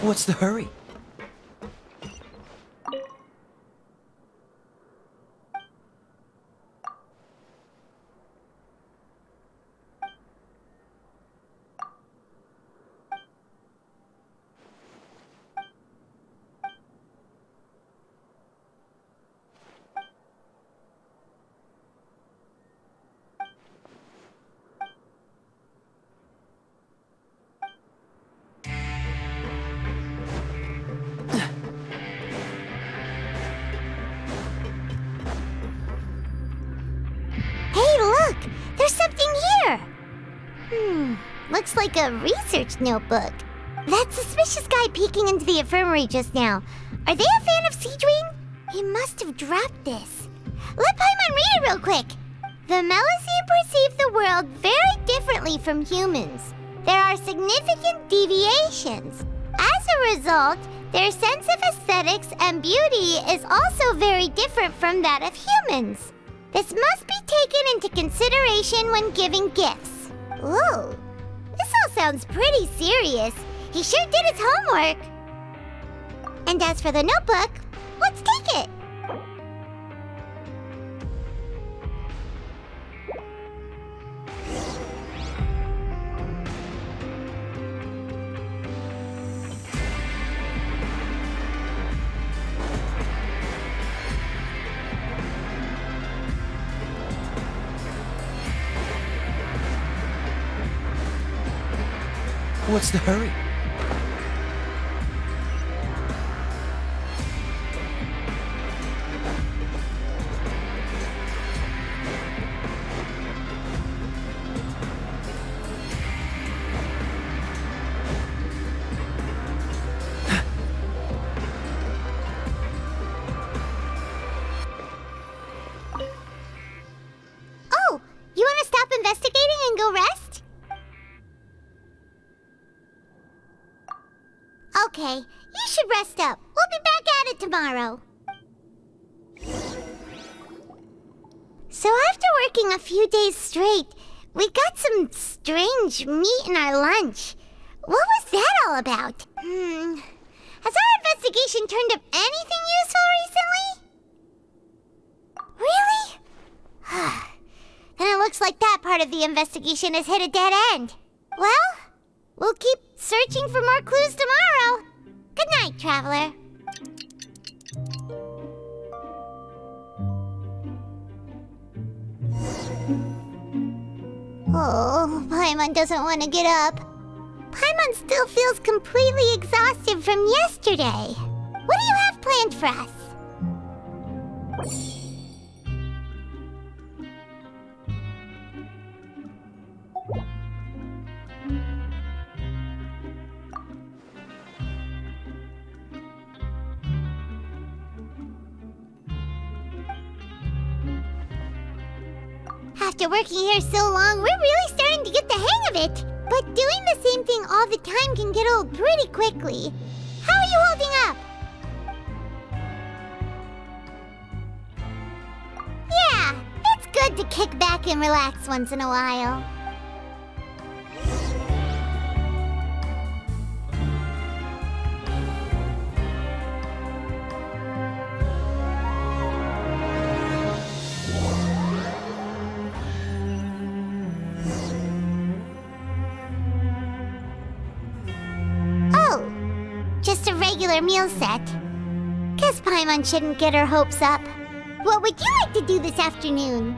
What's the hurry? There's something here! Looks like a research notebook. That suspicious guy peeking into the infirmary just now. Are they a fan of Siegeween? He must have dropped this. Let Paimon read it real quick. The Melazine perceive the world very differently from humans. There are significant deviations. As a result, their sense of aesthetics and beauty is also very different from that of humans. This must be taken into consideration when giving gifts. Ooh, this all sounds pretty serious. He sure did his homework. And as for the notebook, let's take it. What's the hurry? Oh, you want to stop investigating and go rest? Okay, you should rest up. We'll be back at it tomorrow. So after working a few days straight, we got some strange meat in our lunch. What was that all about? Has our investigation turned up anything useful recently? Really? Then it looks like that part of the investigation has hit a dead end. Well, we'll keep searching for more clues tomorrow. Good night, Traveler. Oh, Paimon doesn't want to get up. Paimon still feels completely exhausted from yesterday. What do you have planned for us? After working here so long, we're really starting to get the hang of it. But doing the same thing all the time can get old pretty quickly. How are you holding up? Yeah, it's good to kick back and relax once in a while. Just a regular meal set. Guess Paimon shouldn't get her hopes up. What would you like to do this afternoon?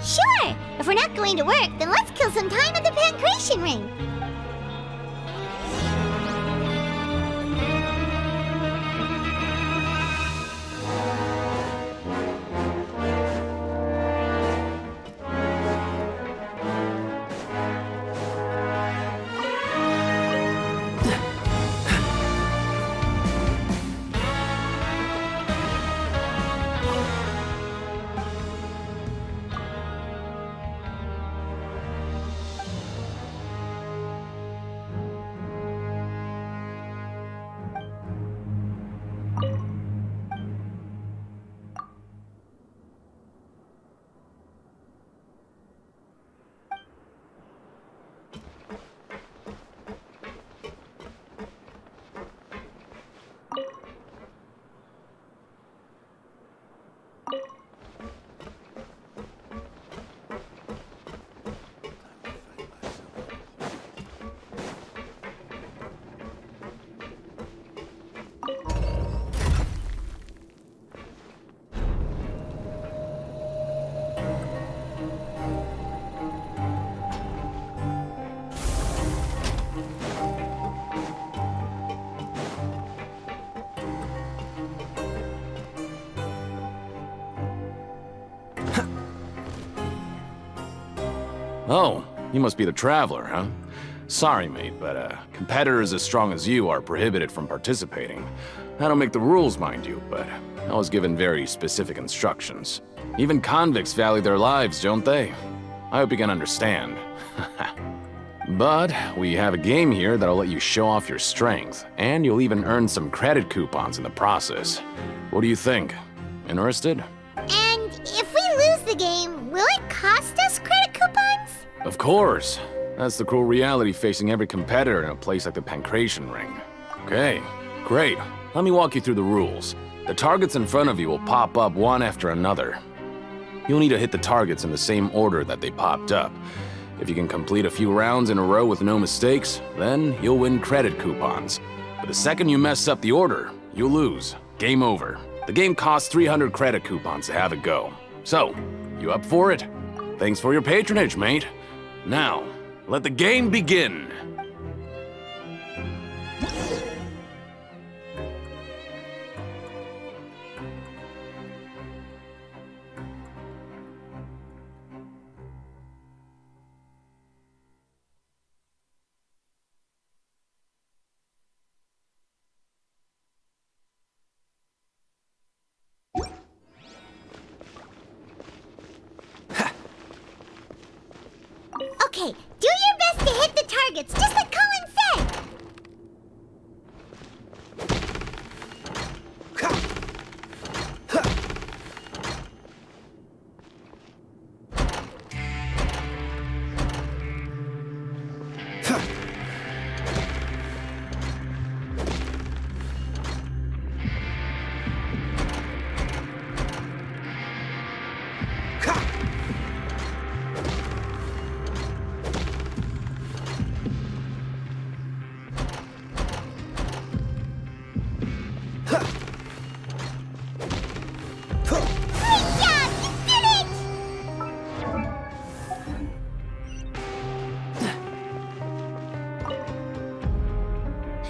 Sure! If we're not going to work, then let's kill some time at the Pancration Ring. Oh, you must be the Traveler, huh? Sorry, mate, but competitors as strong as you are prohibited from participating. I don't make the rules, mind you, but I was given very specific instructions. Even convicts value their lives, don't they? I hope you can understand. But we have a game here that'll let you show off your strength, and you'll even earn some credit coupons in the process. What do you think? Interested? And if we lose the game, will it cost us credit coupons? Of course. That's the cruel reality facing every competitor in a place like the Pancration Ring. Okay, great. Let me walk you through the rules. The targets in front of you will pop up one after another. You'll need to hit the targets in the same order that they popped up. If you can complete a few rounds in a row with no mistakes, then you'll win credit coupons. But the second you mess up the order, you'll lose. Game over. The game costs 300 credit coupons to have it go. So, you up for it? Thanks for your patronage, mate. Now, let the game begin. Okay, do your best to hit the targets, just like Colin said!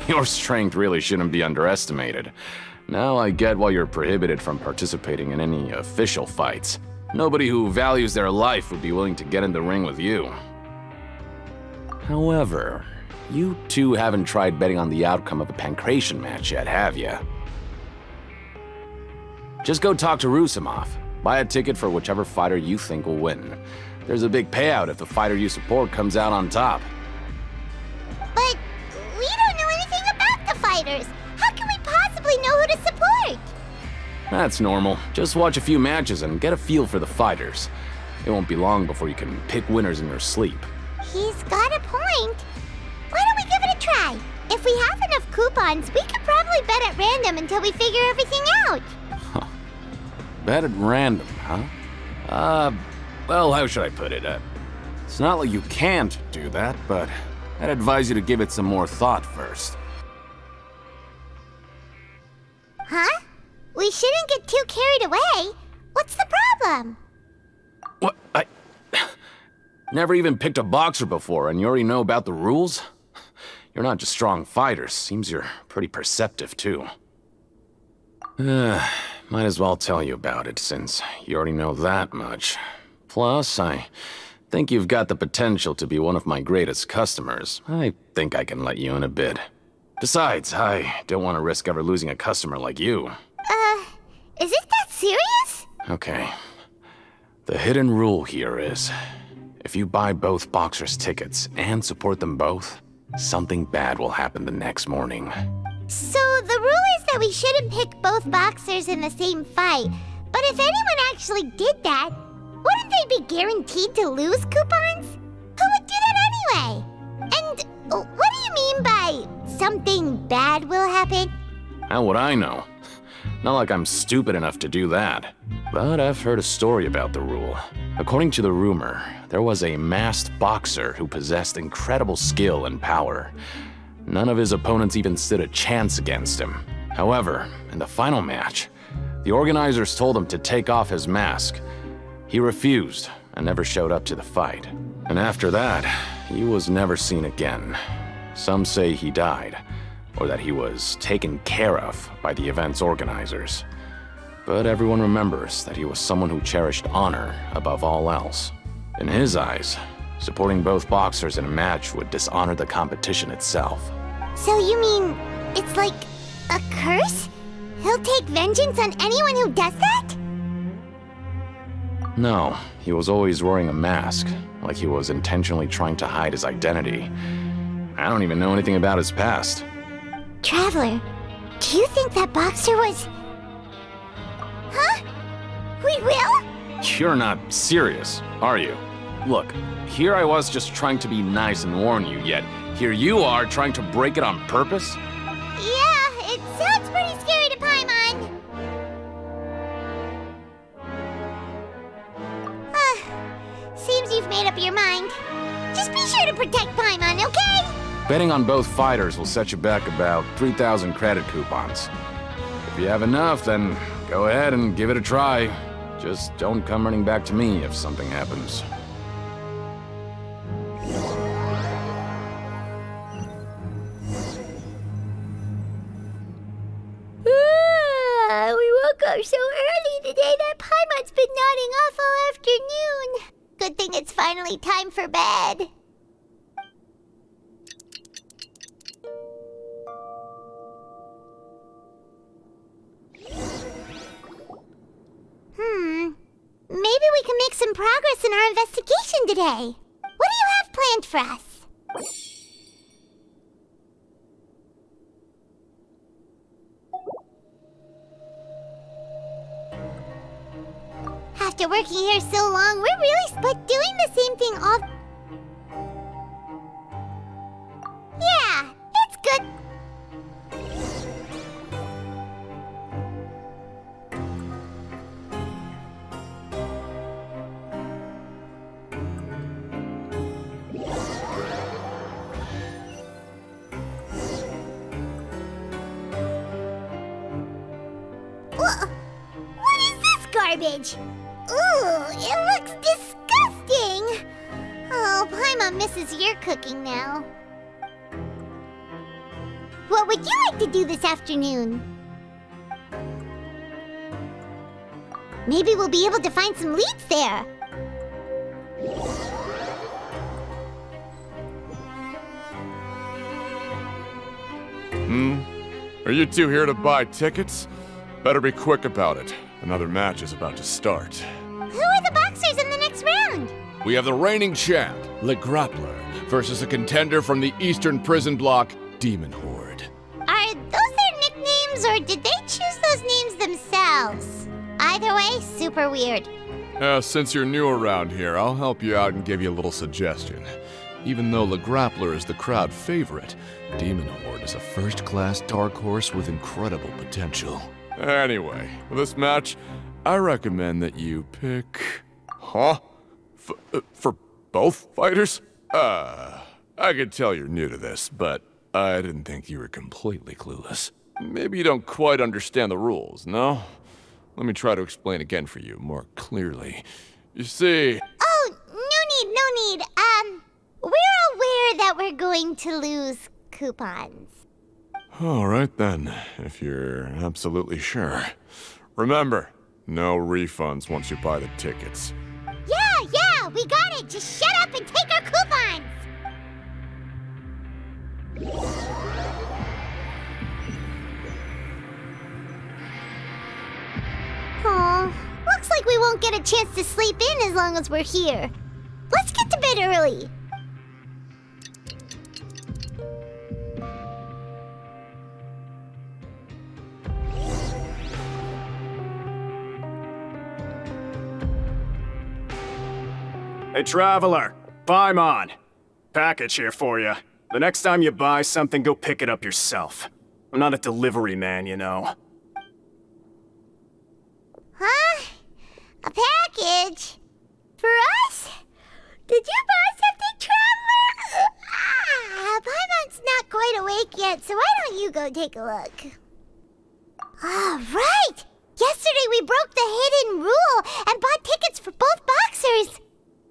Your strength really shouldn't be underestimated. Now I get why you're prohibited from participating in any official fights. Nobody who values their life would be willing to get in the ring with you. However, you two haven't tried betting on the outcome of a pancration match yet, have you? Just go talk to Rusimov. Buy a ticket for whichever fighter you think will win. There's a big payout if the fighter you support comes out on top. But we don't know anything about the fighters. How can we possibly know who to support? That's normal. Just watch a few matches and get a feel for the fighters. It won't be long before you can pick winners in your sleep. He's got a point. Why don't we give it a try? If we have enough coupons, we could probably bet at random until we figure everything out. Bet at random, huh? Well, how should I put it? It's not like you can't do that, but I'd advise you to give it some more thought first. Huh? We shouldn't get too carried away. What's the problem? What? I never even picked a boxer before, and you already know about the rules? You're not just strong fighters. Seems you're pretty perceptive, too. Might as well tell you about it, since you already know that much. Plus, I think you've got the potential to be one of my greatest customers. I think I can let you in a bid. Besides, I don't want to risk ever losing a customer like you. Is it that serious? Okay. The hidden rule here is, if you buy both boxers' tickets and support them both, something bad will happen the next morning. So the rule is that we shouldn't pick both boxers in the same fight. But if anyone actually did that, wouldn't they be guaranteed to lose coupons? Who would do that anyway? And what do you mean by something bad will happen? How would I know? Not like I'm stupid enough to do that. But I've heard a story about the rule. According to the rumor, there was a masked boxer who possessed incredible skill and power. None of his opponents even stood a chance against him. However, in the final match, the organizers told him to take off his mask. He refused and never showed up to the fight. And after that, he was never seen again. Some say he died, or that he was taken care of by the event's organizers. But everyone remembers that he was someone who cherished honor above all else. In his eyes, supporting both boxers in a match would dishonor the competition itself. So you mean it's like a curse? He'll take vengeance on anyone who does that? No, he was always wearing a mask, like he was intentionally trying to hide his identity. I don't even know anything about his past. Traveler, do you think that boxer was... Huh? We will? You're not serious, are you? Look, here I was just trying to be nice and warn you, yet here you are trying to break it on purpose? Yeah, it sounds pretty scary to Paimon. Seems you've made up your mind. Just be sure to protect Paimon, okay? Betting on both fighters will set you back about 3,000 credit coupons. If you have enough, then go ahead and give it a try. Just don't come running back to me if something happens. woke up so early today that Paimon's been nodding off all afternoon. Good thing it's finally time for bed. Maybe we can make some progress in our investigation today. What do you have planned for us? After working here so long, we're really split doing the same thing all... Yeah, it's good. What is this garbage? Ooh, it looks disgusting! Oh, Paimon misses your cooking now. What would you like to do this afternoon? Maybe we'll be able to find some leads there. Are you two here to buy tickets? Better be quick about it. Another match is about to start. Who are the boxers in the next round? We have the reigning champ, Le Grappler, versus a contender from the Eastern Prison Block, Demon Horde. Are those their nicknames, or did they choose those names themselves? Either way, super weird. Since you're new around here, I'll help you out and give you a little suggestion. Even though Le Grappler is the crowd favorite, Demon Horde is a first-class dark horse with incredible potential. Anyway, for this match, I recommend that you pick... Huh? For both fighters? I could tell you're new to this, but I didn't think you were completely clueless. Maybe you don't quite understand the rules, no? Let me try to explain again for you more clearly. You see... Oh, no need. We're aware that we're going to lose coupons. All right then, if you're absolutely sure. Remember, no refunds once you buy the tickets. Yeah, we got it! Just shut up and take our coupons! Aw, looks like we won't get a chance to sleep in as long as we're here. Let's get to bed early. Hey, Traveler! Paimon! Package here for you. The next time you buy something, go pick it up yourself. I'm not a delivery man, you know. Huh? A package? For us? Did you buy something, Traveler? Paimon's not quite awake yet, so why don't you go take a look? Right! Yesterday we broke the hidden rule and bought tickets for both boxers.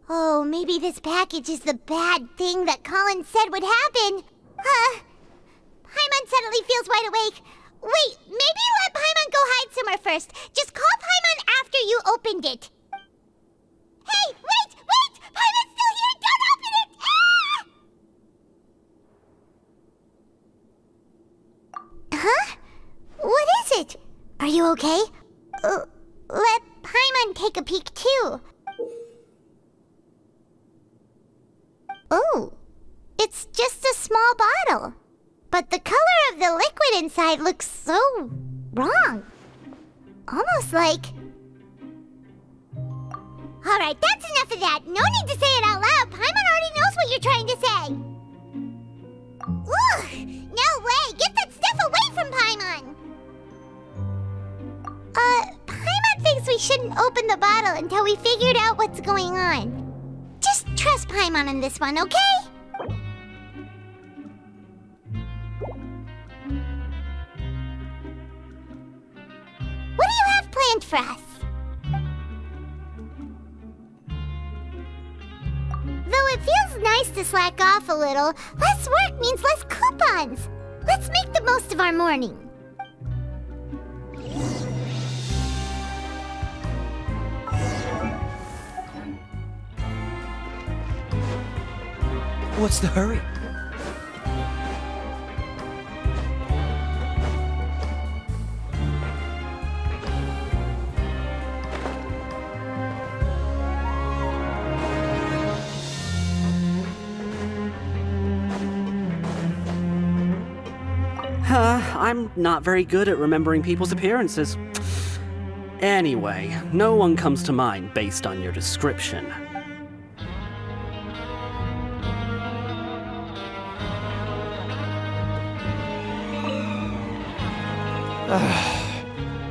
Oh, maybe this package is the bad thing that Colin said would happen. Paimon suddenly feels wide awake. Wait, maybe let Paimon go hide somewhere first. Just call Paimon after you opened it. Hey, wait! Paimon's still here! Don't open it! Ah! Huh? What is it? Are you okay? Let Paimon take a peek too. Oh, it's just a small bottle. But the color of the liquid inside looks so wrong. Almost like... Alright, that's enough of that. No need to say it out loud. Paimon already knows what you're trying to say. Ugh! No way! Get that stuff away from Paimon! Paimon thinks we shouldn't open the bottle until we figured out what's going on. Just trust Paimon on this one, okay? What do you have planned for us? Though it feels nice to slack off a little, less work means less coupons. Let's make the most of our morning. What's the hurry? I'm not very good at remembering people's appearances. Anyway, no one comes to mind based on your description.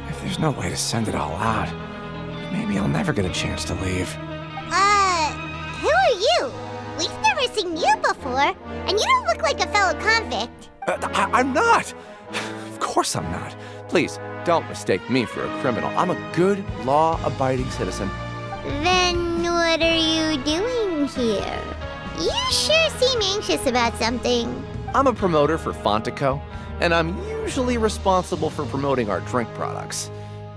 If there's no way to send it all out, maybe I'll never get a chance to leave. Who are you? We've never seen you before, and you don't look like a fellow convict. I'm not! Of course I'm not. Please, don't mistake me for a criminal. I'm a good, law-abiding citizen. Then what are you doing here? You sure seem anxious about something. I'm a promoter for Fontico, and I'm usually responsible for promoting our drink products.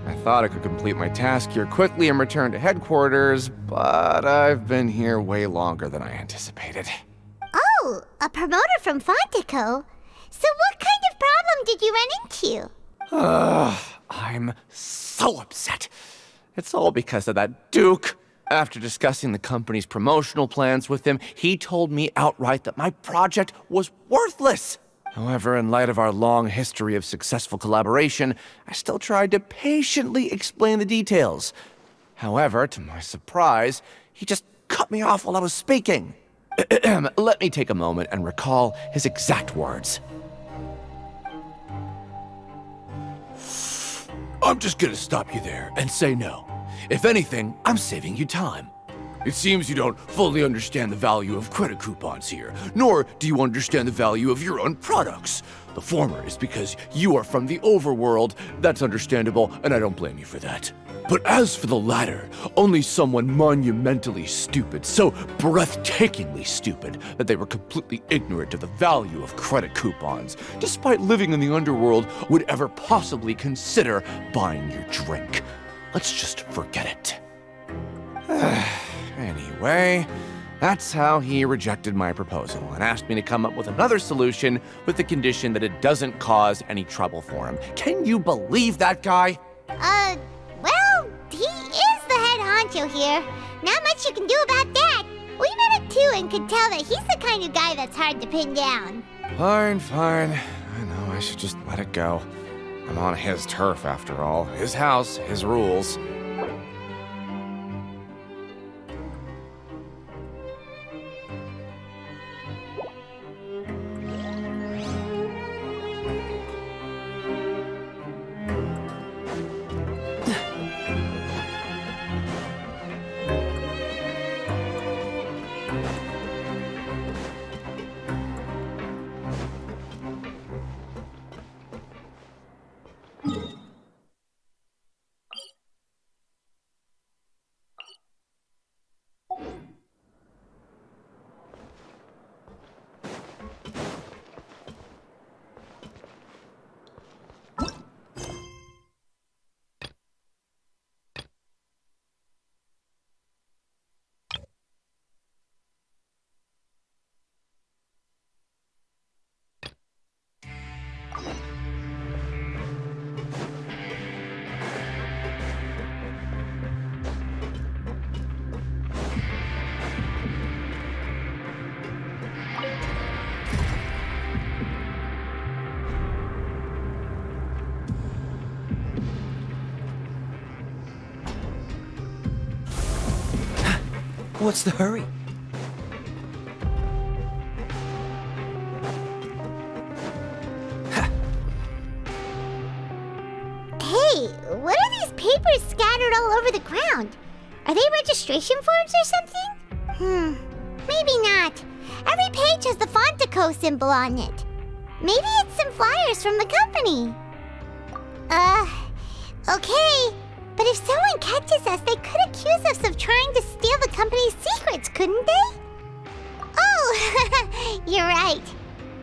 I thought I could complete my task here quickly and return to headquarters, but I've been here way longer than I anticipated. Oh, a promoter from Fontico? So what kind of problem did you run into? I'm so upset. It's all because of that Duke. After discussing the company's promotional plans with him, he told me outright that my project was worthless. However, in light of our long history of successful collaboration, I still tried to patiently explain the details. However, to my surprise, he just cut me off while I was speaking. Let me take a moment and recall his exact words. I'm just gonna stop you there and say no. If anything, I'm saving you time. It seems you don't fully understand the value of credit coupons here, nor do you understand the value of your own products. The former is because you are from the overworld. That's understandable, and I don't blame you for that. But as for the latter, only someone monumentally stupid, so breathtakingly stupid that they were completely ignorant of the value of credit coupons, despite living in the underworld, would ever possibly consider buying your drink. Let's just forget it. Anyway, that's how he rejected my proposal and asked me to come up with another solution with the condition that it doesn't cause any trouble for him. Can you believe that guy? Well, he is the head honcho here. Not much you can do about that. We met him too and could tell that he's the kind of guy that's hard to pin down. Fine. I know I should just let it go. I'm on his turf after all. His house, his rules. What's the hurry? Hey, what are these papers scattered all over the ground? Are they registration forms or something? Maybe not. Every page has the Fontico symbol on it. Maybe it's some flyers from the company. Okay. But if someone catches us, they could accuse us of trying to steal the company's secrets, couldn't they? Oh, you're right.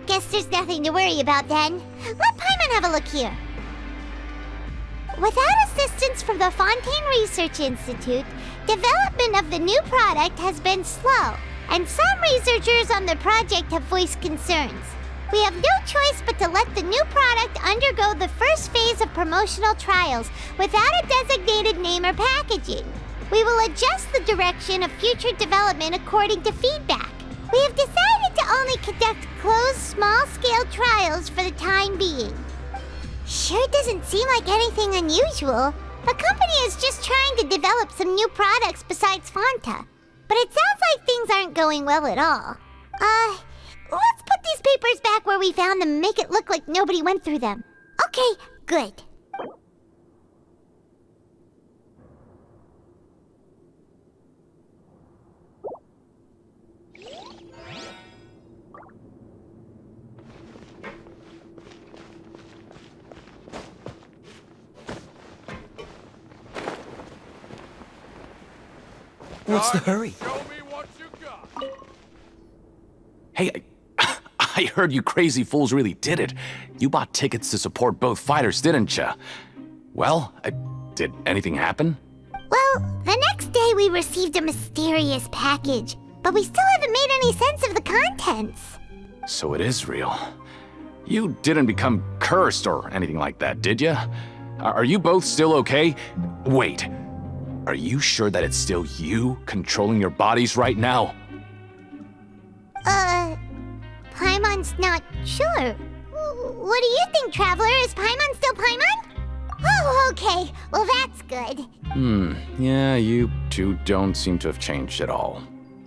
Guess there's nothing to worry about then. Let Paimon have a look here. Without assistance from the Fontaine Research Institute, development of the new product has been slow. and some researchers on the project have voiced concerns. We have no choice but to let the new product undergo the first phase of promotional trials without a designated name or packaging. We will adjust the direction of future development according to feedback. We have decided to only conduct closed, small-scale trials for the time being. Sure doesn't seem like anything unusual. The company is just trying to develop some new products besides Fanta. But it sounds like things aren't going well at all. Let's put these papers back where we found them and make it look like nobody went through them. Okay, good. What's the hurry? Hey, I heard you crazy fools really did it. You bought tickets to support both fighters, didn't ya? Well, did anything happen? Well, the next day we received a mysterious package, but we still haven't made any sense of the contents. So it is real. You didn't become cursed or anything like that, did ya? Are you both still okay? Wait, are you sure that it's still you controlling your bodies right now? Paimon's not sure. What do you think, Traveler? Is Paimon still Paimon? Oh, okay. Well, that's good. Yeah, you two don't seem to have changed at all.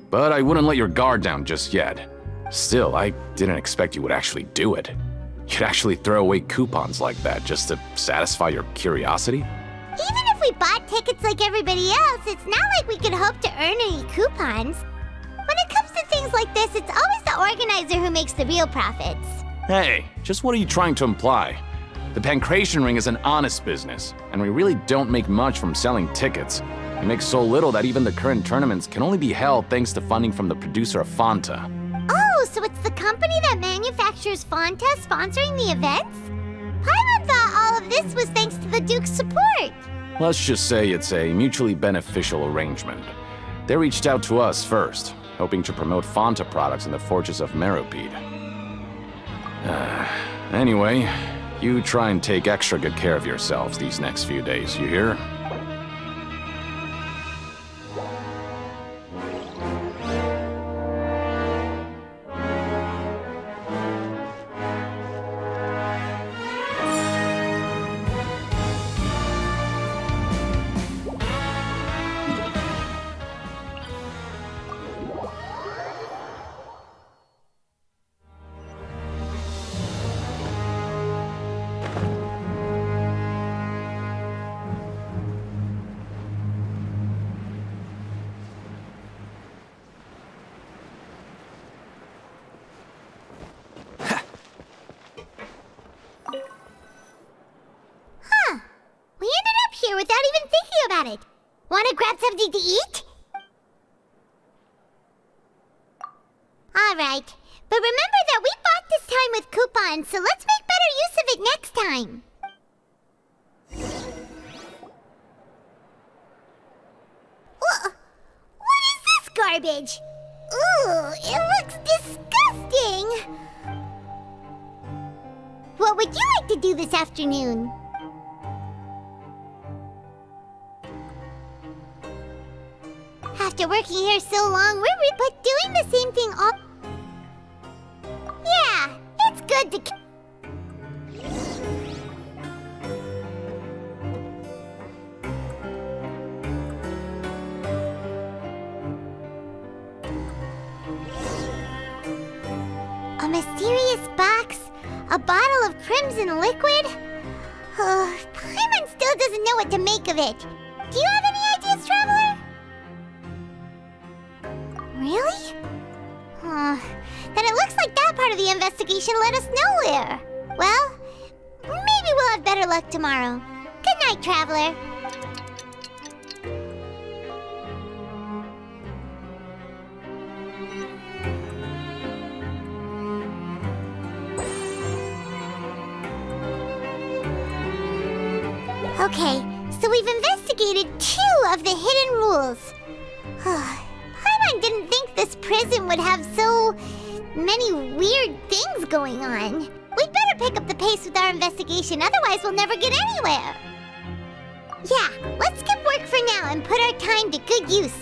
But I wouldn't let your guard down just yet. Still, I didn't expect you would actually do it. You'd actually throw away coupons like that just to satisfy your curiosity? Even if we bought tickets like everybody else, it's not like we could hope to earn any coupons. When it comes to things like this, it's always the organizer who makes the real profits. Hey, just what are you trying to imply? The Pancration Ring is an honest business, and we really don't make much from selling tickets. We make so little that even the current tournaments can only be held thanks to funding from the producer of Fanta. Oh, so it's the company that manufactures Fanta sponsoring the events? Paimon thought all of this was thanks to the Duke's support. Let's just say it's a mutually beneficial arrangement. They reached out to us first, hoping to promote Fanta products in the Fortress of Meropide. Anyway, you try and take extra good care of yourselves these next few days, you hear? Without even thinking about it. Want to grab something to eat? Alright, but remember that we bought this time with coupons, so let's make better use of it next time. What is this garbage? Ooh, it looks disgusting! What would you like to do this afternoon? After working here so long, but doing the same thing all... Yeah, it's good to... A mysterious box? A bottle of crimson liquid? Paimon still doesn't know what to make of it. Do you have any ideas, Traveler? Really? Then it looks like that part of the investigation led us nowhere. Well, maybe we'll have better luck tomorrow. Good night, Traveler. Okay, so we've investigated 2 of the hidden rules. Paimon Paimon didn't think this prison would have so many weird things going on. We'd better pick up the pace with our investigation, otherwise we'll never get anywhere. Yeah, let's skip work for now and put our time to good use.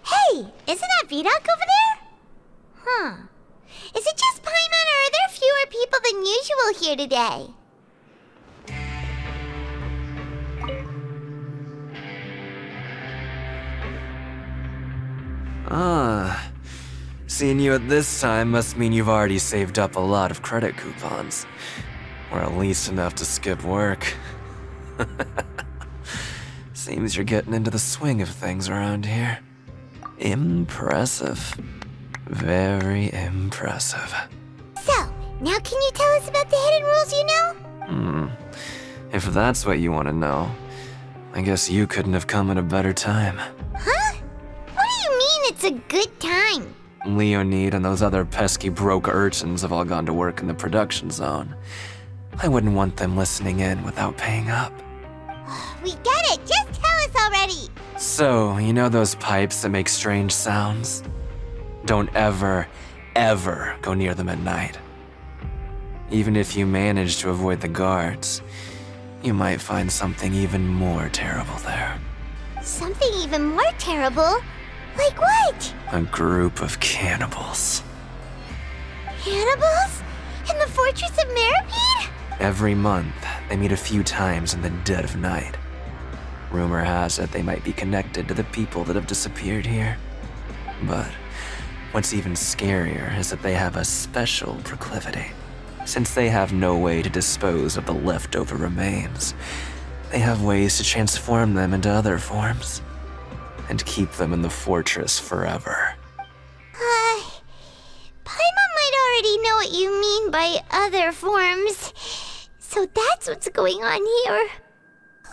Hey, isn't that Vidoc over there? Huh. Is it just Paimon, or are there fewer people than usual here today? Ah. Seeing you at this time must mean you've already saved up a lot of credit coupons. Or at least enough to skip work. Seems you're getting into the swing of things around here. Impressive. Very impressive. So, now can you tell us about the hidden rules you know? If that's what you want to know, I guess you couldn't have come at a better time. Huh? What do you mean it's a good time? Leonid and those other pesky broke urchins have all gone to work in the production zone. I wouldn't want them listening in without paying up. We get it! Just tell us already! So, you know those pipes that make strange sounds? Don't ever, ever go near them at night. Even if you manage to avoid the guards, you might find something even more terrible there. Something even more terrible? Like what? A group of cannibals. Cannibals? In the Fortress of Meripede? Every month, they meet a few times in the dead of night. Rumor has it they might be connected to the people that have disappeared here. But what's even scarier is that they have a special proclivity. Since they have no way to dispose of the leftover remains, they have ways to transform them into other forms and keep them in the fortress forever. Paimon might already know what you mean by other forms. So that's what's going on here.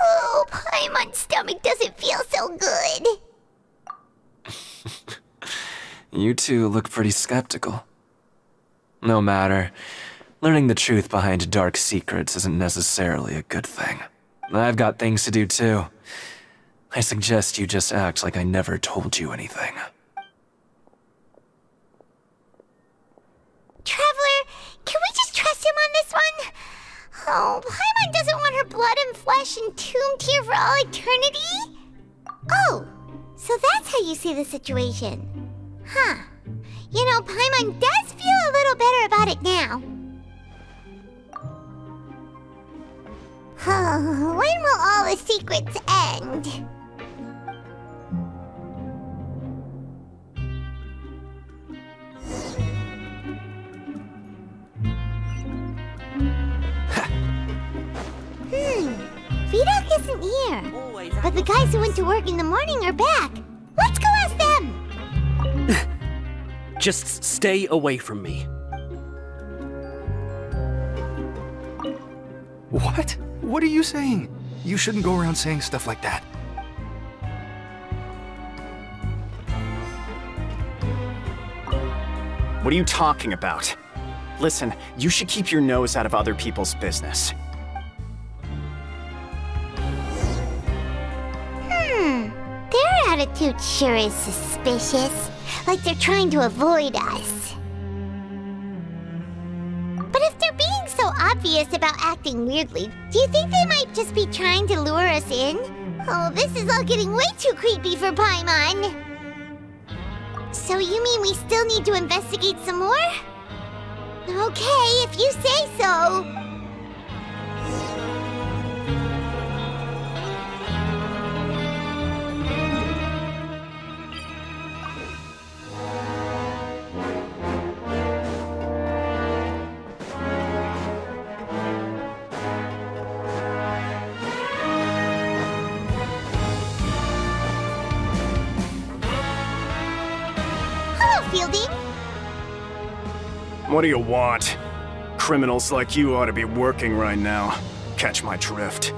Oh, Paimon's stomach doesn't feel so good. You two look pretty skeptical. No matter. Learning the truth behind dark secrets isn't necessarily a good thing. I've got things to do too. I suggest you just act like I never told you anything. Traveler, can we just trust him on this one? Oh, Paimon doesn't want her blood and flesh entombed here for all eternity? Oh, so that's how you see the situation. Huh. You know, Paimon does feel a little better about it now. When will all the secrets end? Vidoc isn't here. But the guys who went to work in the morning are back. Let's go ask them! Just stay away from me. What? What are you saying? You shouldn't go around saying stuff like that. What are you talking about? Listen, you should keep your nose out of other people's business. Their attitude sure is suspicious. Like they're trying to avoid us. But if they're being so obvious about acting weirdly, do you think they might just be trying to lure us in? Oh, this is all getting way too creepy for Paimon. So you mean we still need to investigate some more? Okay, if you say so. What do you want? Criminals like you ought to be working right now. Catch my drift.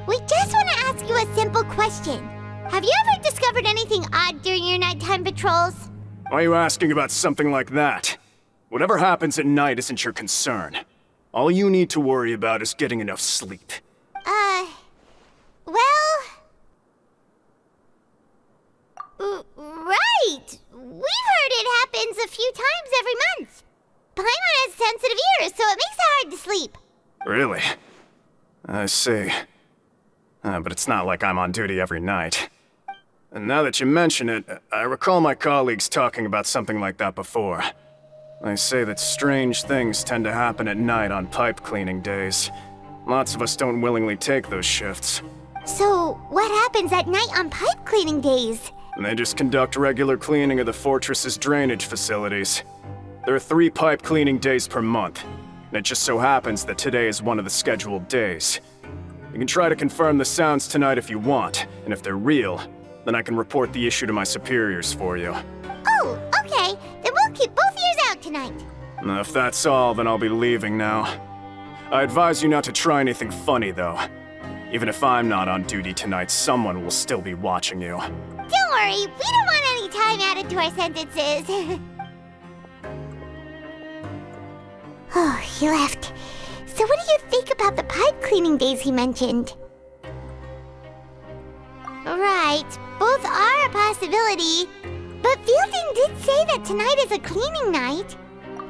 We just want to ask you a simple question. Have you ever discovered anything odd during your nighttime patrols? Why are you asking about something like that? Whatever happens at night isn't your concern. All you need to worry about is getting enough sleep. Right! We've heard it happens a few times every month. Paimon has sensitive ears, so it makes it hard to sleep. Really? I see. But it's not like I'm on duty every night. And now that you mention it, I recall my colleagues talking about something like that before. They say that strange things tend to happen at night on pipe cleaning days. Lots of us don't willingly take those shifts. So, what happens at night on pipe cleaning days? And they just conduct regular cleaning of the fortress's drainage facilities. There are 3 pipe cleaning days per month, and it just so happens that today is one of the scheduled days. You can try to confirm the sounds tonight if you want, and if they're real, then I can report the issue to my superiors for you. Oh, okay. Then we'll keep both ears out tonight. If that's all, then I'll be leaving now. I advise you not to try anything funny, though. Even if I'm not on duty tonight, someone will still be watching you. Don't worry, we don't want any time added to our sentences. Oh, he left. So what do you think about the pipe cleaning days he mentioned? Right, both are a possibility. But Fielding did say that tonight is a cleaning night.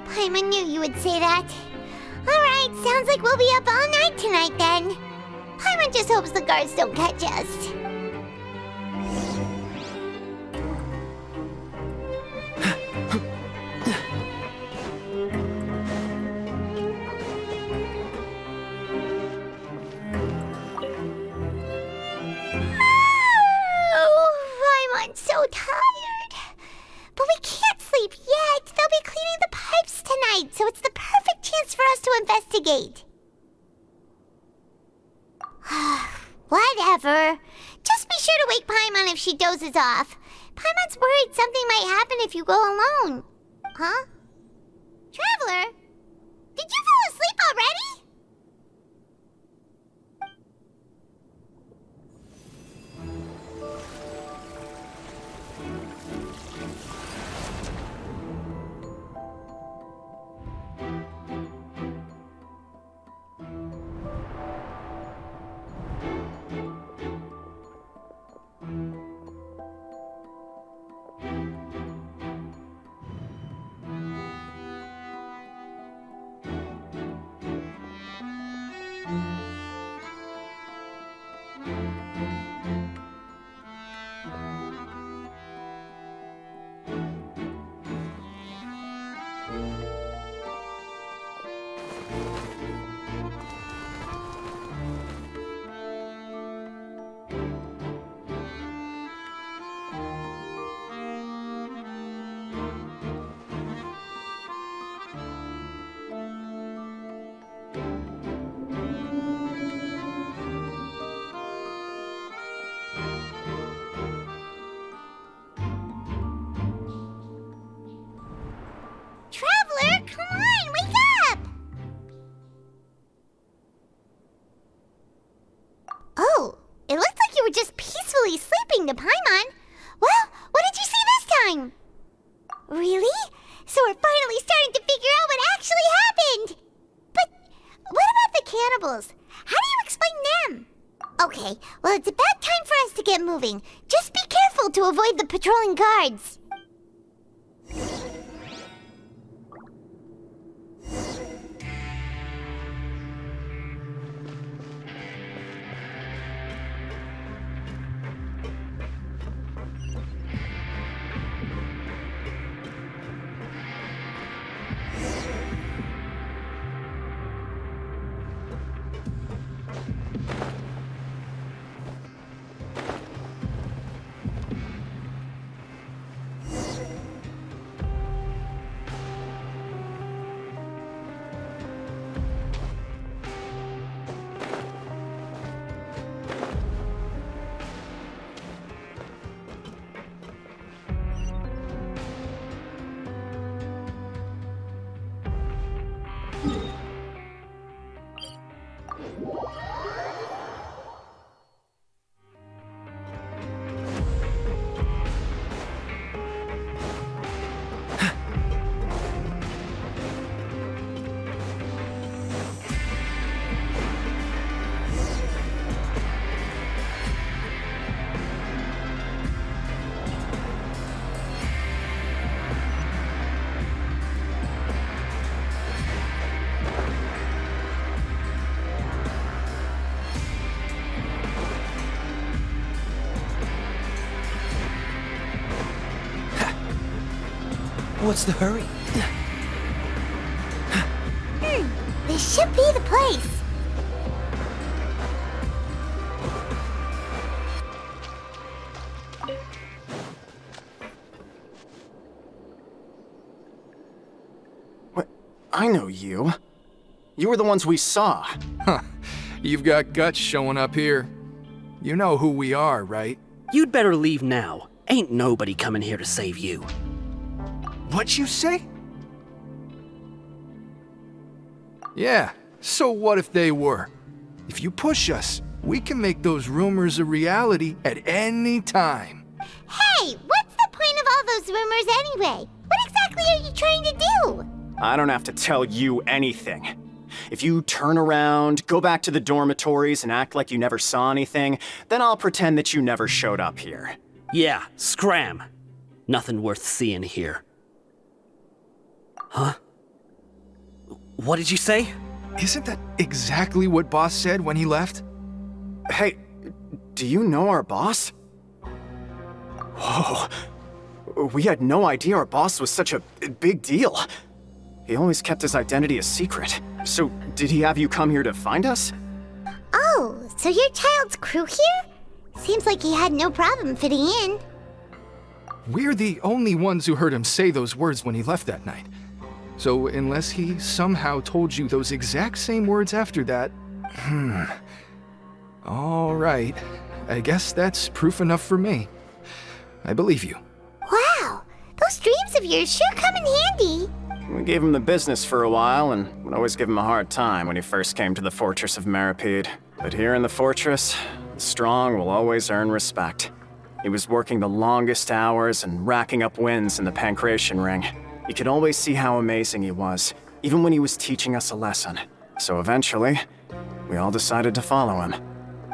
Paimon knew you would say that. Alright, sounds like we'll be up all night tonight then. Paimon just hopes the guards don't catch us. I'm so tired. But we can't sleep yet. They'll be cleaning the pipes tonight, so it's the perfect chance for us to investigate. Whatever. Just be sure to wake Paimon if she dozes off. Paimon's worried something might happen if you go alone. Huh? Traveler? Did you fall asleep already? Traveler, come on, wake up! Oh, it looked like you were just peacefully sleeping to Paimon. Well, what did you see this time? Really? So we're finally starting to figure out what actually happened! But what about the cannibals? How do you explain them? Okay, well it's about time for us to get moving. Just be careful to avoid the patrolling guards. What's the hurry? This should be the place. What? I know you. You were the ones we saw. Huh. You've got guts showing up here. You know who we are, right? You'd better leave now. Ain't nobody coming here to save you. What'd you say? Yeah, so what if they were? If you push us, we can make those rumors a reality at any time. Hey, what's the point of all those rumors anyway? What exactly are you trying to do? I don't have to tell you anything. If you turn around, go back to the dormitories and act like you never saw anything, then I'll pretend that you never showed up here. Yeah, scram. Nothing worth seeing here. Huh? What did you say? Isn't that exactly what Boss said when he left? Hey, do you know our boss? Whoa. We had no idea our boss was such a big deal. He always kept his identity a secret. So, did he have you come here to find us? Oh, so your child's crew here? Seems like he had no problem fitting in. We're the only ones who heard him say those words when he left that night. So unless he somehow told you those exact same words after that... All right. I guess that's proof enough for me. I believe you. Wow, those dreams of yours sure come in handy. We gave him the business for a while and would always give him a hard time when he first came to the fortress of Meripede. But here in the fortress, the strong will always earn respect. He was working the longest hours and racking up wins in the Pancration Ring. You could always see how amazing he was, even when he was teaching us a lesson. So eventually, we all decided to follow him.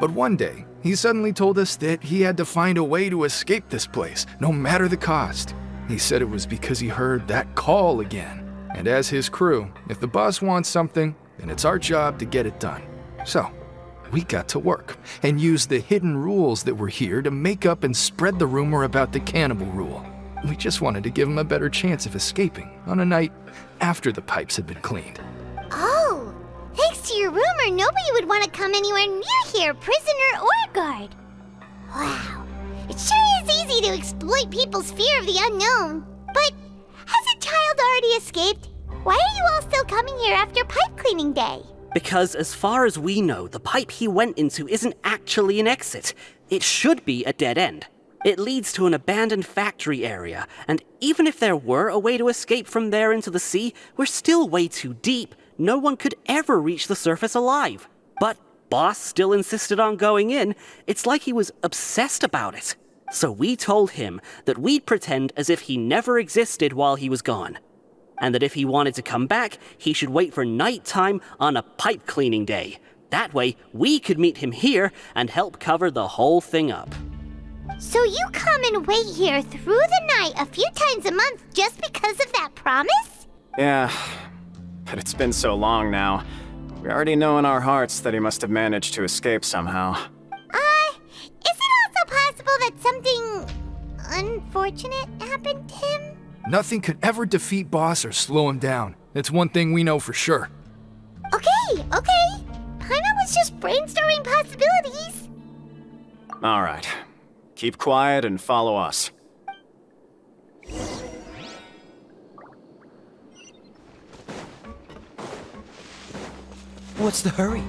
But one day, he suddenly told us that he had to find a way to escape this place, no matter the cost. He said it was because he heard that call again. And as his crew, if the boss wants something, then it's our job to get it done. So, we got to work and used the hidden rules that were here to make up and spread the rumor about the cannibal rule. We just wanted to give him a better chance of escaping on a night after the pipes had been cleaned. Oh, thanks to your rumor, nobody would want to come anywhere near here, prisoner or guard. Wow, it sure is easy to exploit people's fear of the unknown. But has a child already escaped? Why are you all still coming here after pipe cleaning day? Because as far as we know, the pipe he went into isn't actually an exit. It should be a dead end. It leads to an abandoned factory area, and even if there were a way to escape from there into the sea, we're still way too deep. No one could ever reach the surface alive. But Boss still insisted on going in. It's like he was obsessed about it. So we told him that we'd pretend as if he never existed while he was gone. And that if he wanted to come back, he should wait for nighttime on a pipe cleaning day. That way, we could meet him here and help cover the whole thing up. So you come and wait here through the night a few times a month just because of that promise? Yeah, but it's been so long now. We already know in our hearts that he must have managed to escape somehow. Is it also possible that something unfortunate happened to him? Nothing could ever defeat Boss or slow him down. That's one thing we know for sure. Okay. Paimon was just brainstorming possibilities. All right. Keep quiet and follow us. What's the hurry?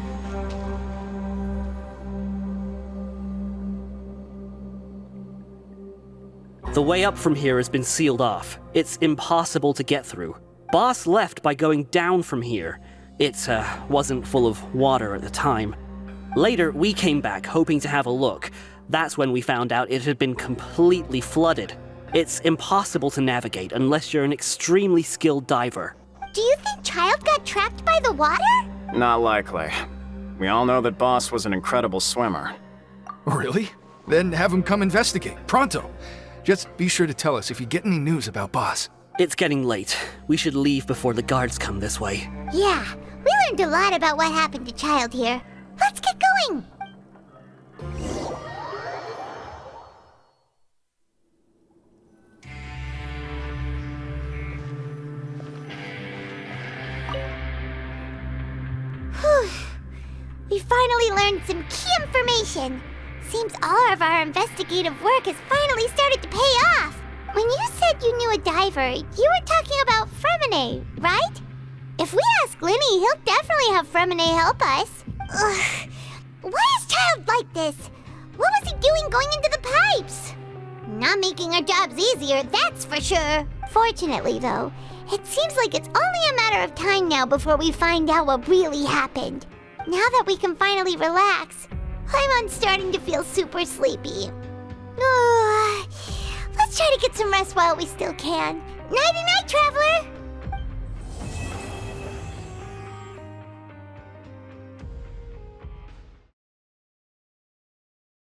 The way up from here has been sealed off. It's impossible to get through. Boss left by going down from here. It wasn't full of water at the time. Later, we came back hoping to have a look. That's when we found out it had been completely flooded. It's impossible to navigate unless you're an extremely skilled diver. Do you think Child got trapped by the water? Not likely. We all know that Boss was an incredible swimmer. Really? Then have him come investigate, pronto. Just be sure to tell us if you get any news about Boss. It's getting late. We should leave before the guards come this way. Yeah, we learned a lot about what happened to Child here. Let's get going! finally learned some key information. Seems all of our investigative work has finally started to pay off. When you said you knew a diver, you were talking about Fremine, right? If we ask Linny, he'll definitely have Fremine help us. Ugh. Why is Child like this? What was he doing going into the pipes? Not making our jobs easier, that's for sure. Fortunately, though, it seems like it's only a matter of time now before we find out what really happened. Now that we can finally relax, I'm starting to feel super sleepy. Let's try to get some rest while we still can. Nighty-night, traveler!